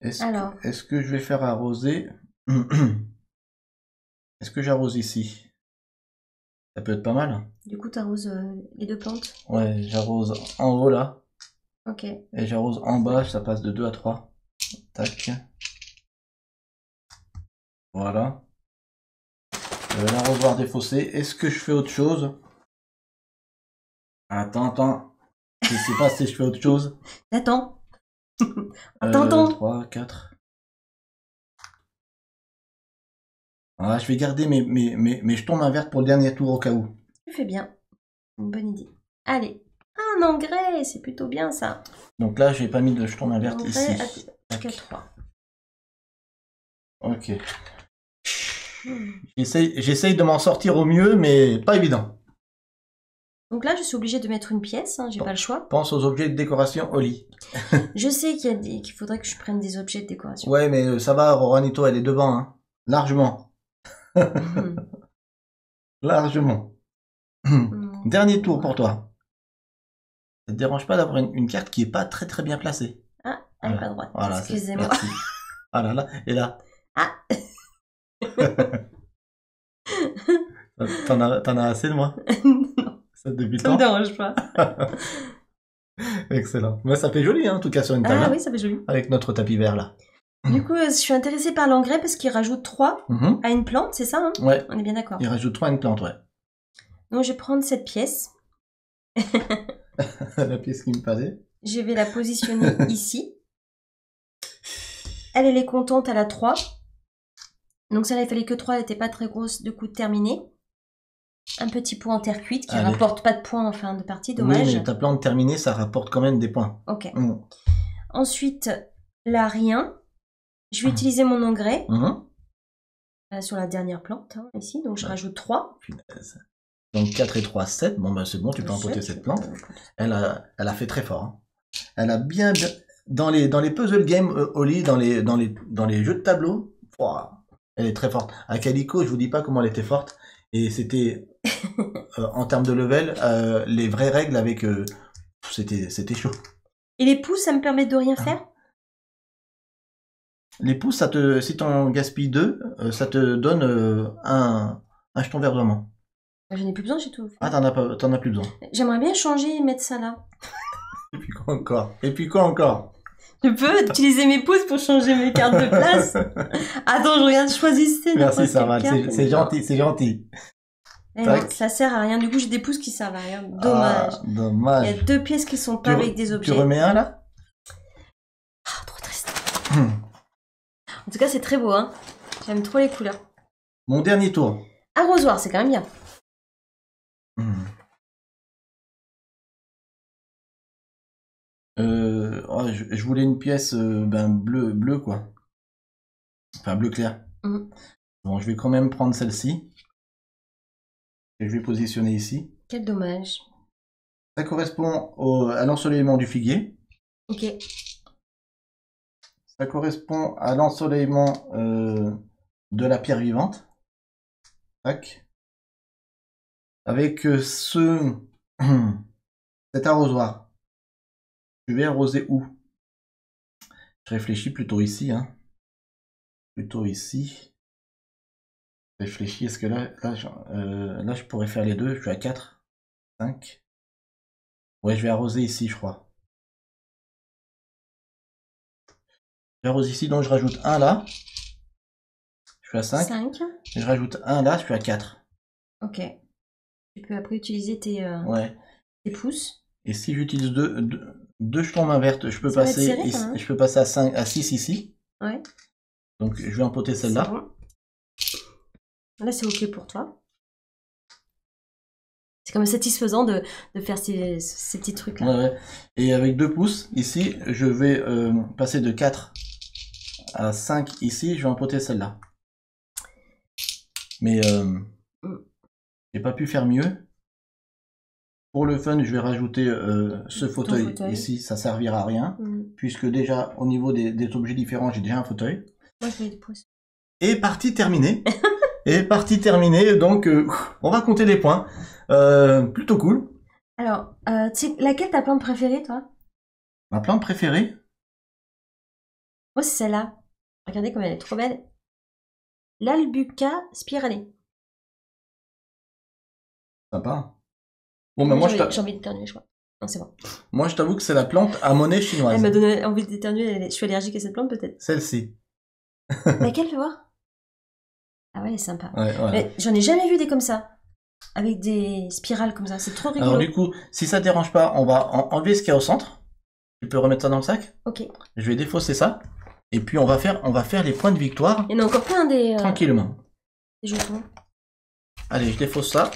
Est-ce que je vais faire arroser... Est-ce que j'arrose ici? Ça peut être pas mal. Du coup, t'arroses les 2 plantes? Ouais, j'arrose en haut là. Ok. Et j'arrose en bas, ça passe de 2 à 3. Tac. Voilà. L'arrosoir défaussé. Est-ce que je fais autre chose? Attends. Je sais pas si je fais autre chose. Attends. Attends. 3, 4. Ah, je vais garder mes jetons main verte pour le dernier tour au cas où. Tu fais bien. Une bonne idée. Allez. Un engrais, c'est plutôt bien ça. Donc là, j'ai pas mis de jetons main verte ici. Jusqu'à 3. Ok. J'essaye de m'en sortir au mieux, mais pas évident. Donc là, je suis obligée de mettre une pièce, hein, j'ai pas le choix. Pense aux objets de décoration au lit. Je sais qu'il faudrait que je prenne des objets de décoration. Ouais, mais ça va, Roranito, elle est devant, hein. Largement. Largement. Dernier tour pour toi. Ça te dérange pas d'avoir une carte qui est pas très très bien placée? Ah, elle est pas droite. Voilà, excusez-moi. Ah là là, et là. Ah. T'en as assez de moi? Non. Ça depuis le Ça me temps? dérange pas. Excellent. Mais ça fait joli, hein, en tout cas, sur une table. Ah oui, ça fait joli. Avec notre tapis vert, là. Du coup, je suis intéressée par l'engrais parce qu'il rajoute 3 à une plante, c'est ça, hein? Ouais. On est bien d'accord. Il rajoute 3 à une plante, ouais. Donc, je vais prendre cette pièce. La pièce qui me fallait. Je vais la positionner ici. Elle est contente, elle a 3. Donc celle-là, il fallait que 3, elle n'était pas très grosse, du coup terminée. Un petit point en terre cuite qui rapporte pas de points en fin de partie, dommage. Oui, mais ta plante terminée, ça rapporte quand même des points. Ok. Ensuite, là, rien. Je vais utiliser mon engrais sur la dernière plante, hein, ici. Donc je rajoute 3. Donc 4 et 3, 7. Bon, ben c'est bon, tu peux emporter cette plante. Elle a fait très fort. Hein. Elle a bien... Dans les puzzle games au lit, dans les jeux de tableau, elle est très forte. À Calico, je vous dis pas comment elle était forte. Et c'était, en termes de level, les vraies règles avec... c'était chaud. Et les pouces, ça me permet de rien faire? Les pouces, si t'en gaspilles 2, ça te donne un jeton vert dormant. J'en ai plus besoin, j'ai tout fait. Ah, t'en as plus besoin. J'aimerais bien changer et mettre ça là. Et puis quoi encore? Et puis quoi encore? Je peux utiliser mes pouces pour changer mes cartes de place. Attends, je regarde, choisissez. Merci, Sarval, c'est gentil, c'est gentil. Non, ça sert à rien. Du coup, j'ai des pouces qui servent à rien. Dommage. Ah, dommage. Il y a 2 pièces qui sont pas avec des objets. Tu remets un là? Ah, trop triste. En tout cas, c'est très beau, hein. J'aime trop les couleurs. Mon dernier tour. Arrosoir, c'est quand même bien. Je voulais une pièce bleu quoi. Enfin bleu clair. Bon, je vais quand même prendre celle-ci. Et je vais positionner ici. Quel dommage. Ça correspond à l'ensoleillement du figuier. Ok. Ça correspond à l'ensoleillement de la pierre vivante. Tac. Avec cet arrosoir. Je vais arroser où? Je réfléchis plutôt ici, hein. Plutôt ici. Je réfléchis, est-ce que là, je pourrais faire les deux? Je suis à 4, 5. Ouais, je vais arroser ici, je crois. J'arrose ici, donc je rajoute un là. Je suis à 5. Et je rajoute un là, je suis à 4. Ok. Tu peux après utiliser tes pouces. Et si j'utilise deux jetons main verte, je peux passer serré, ici, hein. je peux passer à 6 ici. Ouais. Donc je vais empoter celle-là. Bon. Là, c'est ok pour toi. C'est quand même satisfaisant de faire ces petits trucs-là. Ouais. Et avec 2 pouces, ici, je vais passer de 4 à 5 ici, je vais empoter celle-là. Mais j'ai pas pu faire mieux. Pour le fun, je vais rajouter ce fauteuil ici, ça servira à rien, puisque déjà, au niveau des objets différents, j'ai déjà un fauteuil. Moi, je mets des pouces. Et partie terminée. Donc on va compter les points. Plutôt cool. Alors, laquelle ta plante préférée, toi? Ma plante préférée? Moi, c'est celle-là. Regardez comme elle est trop belle. L'Albuca spirale. Sympa. Bon, bah, j'ai envie d'éternuer, je crois. Non, c'est bon. Moi, je t'avoue que c'est la plante à monnaie chinoise. Elle m'a donné envie d'éternuer. Je suis allergique à cette plante, peut-être. Celle-ci. Laquelle, fais voir? Ah ouais, elle est sympa. Ouais. Mais j'en ai jamais vu des comme ça. Avec des spirales comme ça. C'est trop rigolo. Alors, du coup, si ça te dérange pas, on va enlever ce qu'il y a au centre. Tu peux remettre ça dans le sac? Ok. Je vais défausser ça. Et puis, on va faire les points de victoire. Il y en a encore plein des... tranquillement. Des jetons. Allez, je défausse ça.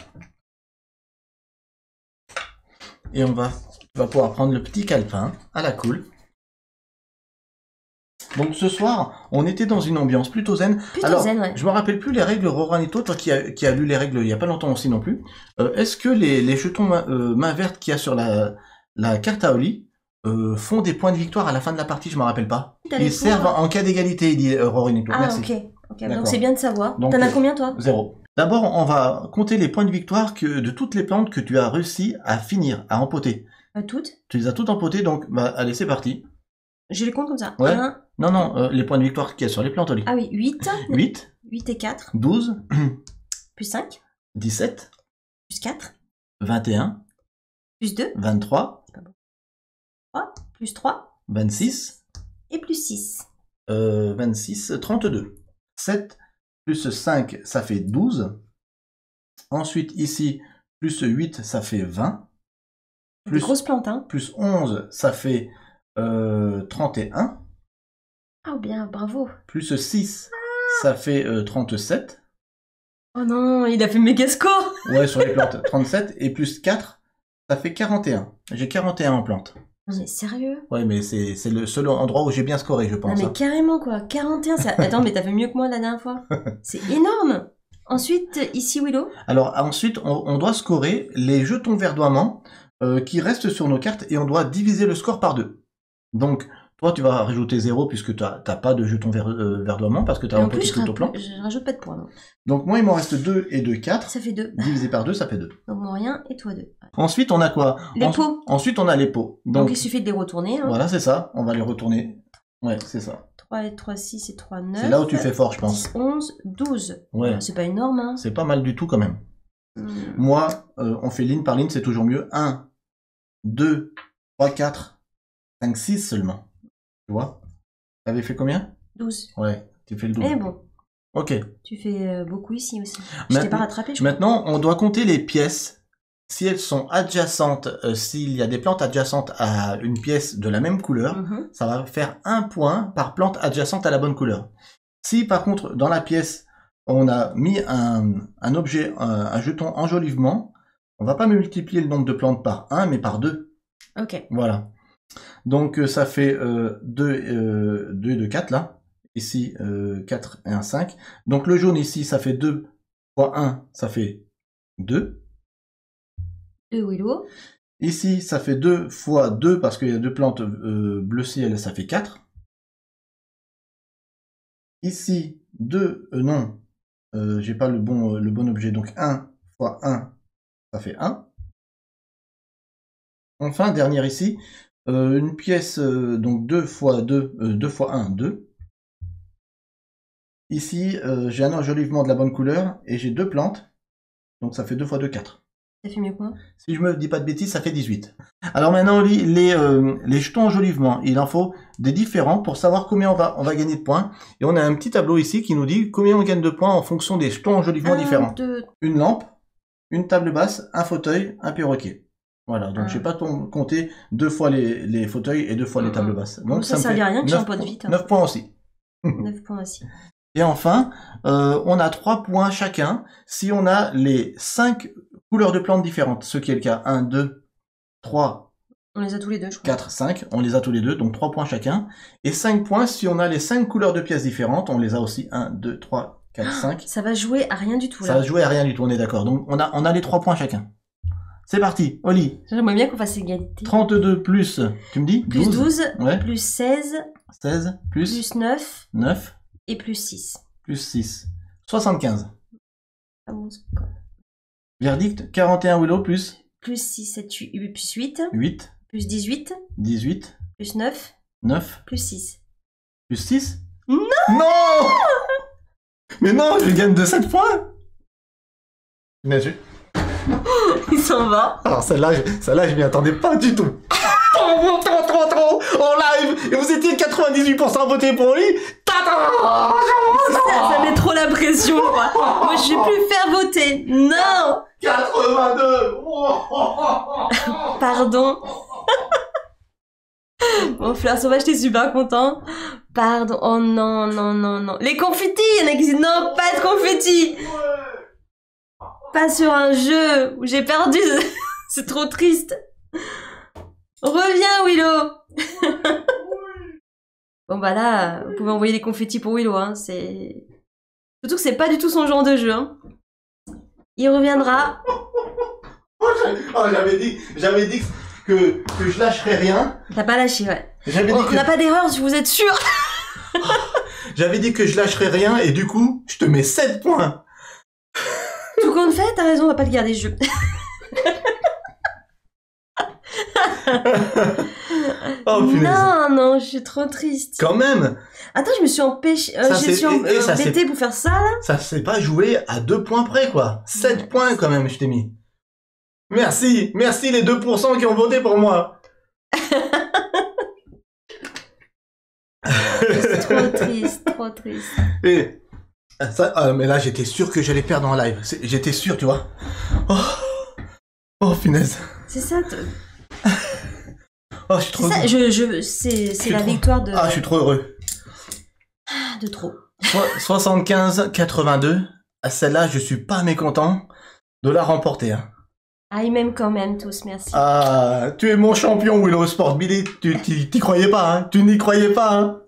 Et tu vas pouvoir prendre le petit calepin à la cool. Donc ce soir, on était dans une ambiance plutôt zen. Zen, ouais. Je me rappelle plus les règles, Roranito, toi qui a lu les règles il y a pas longtemps aussi non plus. Est-ce que les jetons main verte qu'il y a sur la carte à Oli font des points de victoire à la fin de la partie? Je me rappelle pas. Ils servent en cas d'égalité, il dit Roranito. Ah, merci. Ok. Donc c'est bien de savoir. Donc, t'en as combien, toi? 0. D'abord, on va compter les points de victoire de toutes les plantes que tu as réussi à finir, à empoter. Toutes? Tu les as toutes empotées, donc allez, c'est parti. Je les compte comme ça. Ouais. 1. Non, les points de victoire qu'il y a sur les plantes, Oli. Ah oui, 8. 8. 8 et 4. 12. Plus 5. 17. Plus 4. 21. Plus 2. 23. 3. Plus 3. 26. Et plus 6. 26. 32. 7. Plus 5, ça fait 12. Ensuite, ici, plus 8, ça fait 20. Plus grosse plante, hein. Plus 11, ça fait 31. Ah bien, bravo. Plus 6, ça fait 37. Oh non, il a fait méga score. Ouais, sur les plantes, 37. Et plus 4, ça fait 41. J'ai 41 en plantes. Non mais sérieux? Ouais, mais c'est le seul endroit où j'ai bien scoré, je pense. Non mais carrément quoi, 41, attends, mais t'as fait mieux que moi la dernière fois. C'est énorme. Ensuite, ici Willow. Alors ensuite, on doit scorer les jetons verdoiements qui restent sur nos cartes et on doit diviser le score par 2. Donc, toi, tu vas rajouter 0 puisque tu n'as pas de jetons verdoiement parce que tu as un petit tout au plan. Je rajoute pas de points. Non. Donc, moi, il m'en reste 2 et 2, 4. Ça fait 2. Divisé par 2, ça fait 2. Donc, moi rien et toi 2. Ensuite, on a quoi? Les pots. Ensuite, on a les pots. Donc, il suffit de les retourner. Hein. Voilà, c'est ça. On va les retourner. Ouais, c'est ça. 3 et 3, 6 et 3, 9. C'est là où tu fais fort, je pense. 10, 11, 12. Ouais. C'est pas énorme, hein. C'est pas mal du tout, quand même. Moi, on fait ligne par ligne, c'est toujours mieux. 1, 2, 3, 4, 5, 6 seulement. Tu vois? T'avais fait combien? 12. Ouais, tu fais le 12. Eh bon. Ok. Tu fais beaucoup ici aussi. Je t'ai pas rattrapé. Maintenant, on doit compter les pièces. Si elles sont adjacentes, s'il y a des plantes adjacentes à une pièce de la même couleur, ça va faire 1 point par plante adjacente à la bonne couleur. Si par contre, dans la pièce, on a mis un objet, un jeton enjolivement, on va pas multiplier le nombre de plantes par 1, mais par 2. Ok. Voilà. Donc ça fait 2 de 4 là. Ici 4 et un 5. Donc le jaune ici, ça fait 2 fois 1, ça fait 2. 2 Willow. Ici, ça fait 2 fois 2 parce qu'il y a 2 plantes bleu ciel, ça fait 4. Ici, 2, non, j'ai pas le bon objet, donc 1 fois 1, ça fait 1. Enfin, dernière ici, une pièce, donc 2 fois 2, 2 fois 1, 2. Ici, j'ai un enjolivement de la bonne couleur et j'ai 2 plantes, donc ça fait 2 fois 2, 4. Ça fait mieux quoi? Si je me dis pas de bêtises, ça fait 18. Alors maintenant, les jetons enjolivement, il en faut des différents pour savoir combien on va gagner de points. Et on a un petit tableau ici qui nous dit combien on gagne de points en fonction des jetons enjolivement différents. 2... Une lampe, une table basse, un fauteuil, un perroquet. Voilà, donc j'ai pas compté 2 fois les fauteuils et 2 fois les tables basses. Donc ça me fait à rien que j'ai un 9 pot de vite. Hein. 9 points aussi. 9 points aussi. Et enfin, on a 3 points chacun si on a les 5 couleurs de plantes différentes. Ce qui est le cas. 1, 2, 3, on les a tous les deux, je crois. 4, 5. On les a tous les deux, donc 3 points chacun. Et 5 points si on a les 5 couleurs de pièces différentes. On les a aussi. 1, 2, 3, 4, 5. Ça va jouer à rien du tout, là. Ça va jouer à rien du tout, on est d'accord. Donc on a les 3 points chacun. C'est parti, Oli. J'aimerais bien qu'on fasse égalité. 32 plus, tu me dis Plus 12, ouais. plus 16, 16, plus 9, 9, et plus 6. plus 6. 75. Ah bon, c'est quoi? Verdict, 41 Willow plus Plus 6, 7, 8, plus 8. 8, Plus 18. 18, Plus 9. 9, Plus 6. plus 6. Non! Non! Mais non, je gagne de 7 points. Bien sûr. Il s'en va. Alors celle-là, je m'y attendais pas du tout. Trop en live. Et vous étiez 98% à voter pour lui. Ça met trop la pression, quoi. Moi, je vais plus faire voter. Non! 82. Pardon. Bon, Fleur Sauvage, t'es super content. Pardon. Oh non, non, non, non. Les confettis, il y en a qui disent non, pas de confettis. Pas sur un jeu où j'ai perdu. C'est trop triste. Reviens, Willow. Bon, bah là, vous pouvez envoyer des confettis pour Willow, hein. C'est... Surtout que c'est pas du tout son genre de jeu, hein. Il reviendra. Oh, j'avais dit que je lâcherais rien. T'as pas lâché, ouais. On n'a pas d'erreur, si vous êtes sûr. J'avais dit que je lâcherais rien et du coup, je te mets 7 points. Tout compte fait, t'as raison, on va pas le garder, ce jeu. Oh, punaise. Non, non, je suis trop triste. Quand même. Attends, je me suis empêchée, embêtée pour faire ça, là. Ça s'est pas joué à 2 points près, quoi. 7 points, quand même, je t'ai mis. Merci les 2% qui ont voté pour moi. C'est trop triste, trop triste. Et ça, mais là, j'étais sûr que j'allais perdre en live. J'étais sûr, tu vois. Oh, punaise. C'est ça. Oh, je suis trop. C'est la victoire de. Ah, je suis trop heureux. De trop. 75-82. À celle-là, je suis pas mécontent de la remporter. Hein. Ah, ils m'aiment quand même tous, merci. Ah, tu es mon champion, Willow Sport Billy. Tu t'y croyais pas, hein. Tu n'y croyais pas, hein.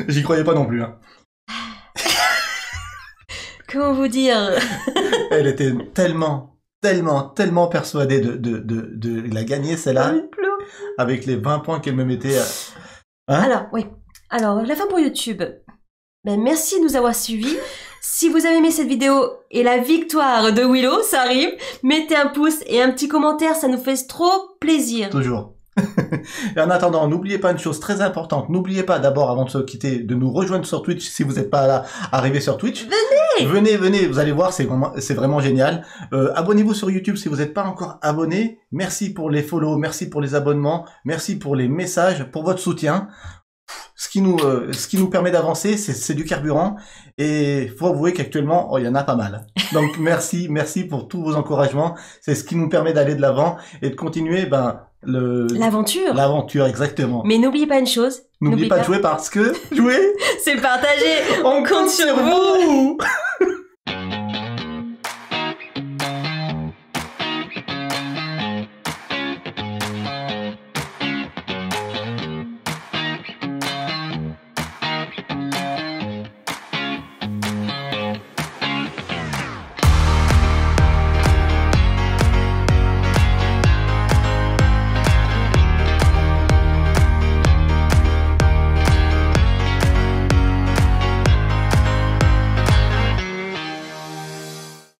J'y croyais pas non plus, hein. Comment vous dire? Elle était tellement persuadée de la gagner, celle-là. Avec les 20 points qu'elle me mettait. Hein? Alors, oui. Alors, la fin pour YouTube. Ben, merci de nous avoir suivis. Si vous avez aimé cette vidéo et la victoire de Willow, ça arrive, mettez un pouce et un petit commentaire, ça nous fait trop plaisir. Toujours. Et en attendant, n'oubliez pas une chose très importante. N'oubliez pas d'abord, avant de se quitter, de nous rejoindre sur Twitch si vous n'êtes pas là, arrivé sur Twitch. Venez, vous allez voir, c'est vraiment génial. Abonnez-vous sur YouTube si vous n'êtes pas encore abonné. Merci pour les follow, merci pour les abonnements, merci pour les messages, pour votre soutien. Ce qui nous permet d'avancer, c'est du carburant. Et faut avouer qu'actuellement, il y en a pas mal. Donc merci pour tous vos encouragements. C'est ce qui nous permet d'aller de l'avant et de continuer, l'aventure. L'aventure, exactement. Mais n'oubliez pas une chose. N'oubliez pas de jouer parce que jouer, c'est partager. On compte sur vous.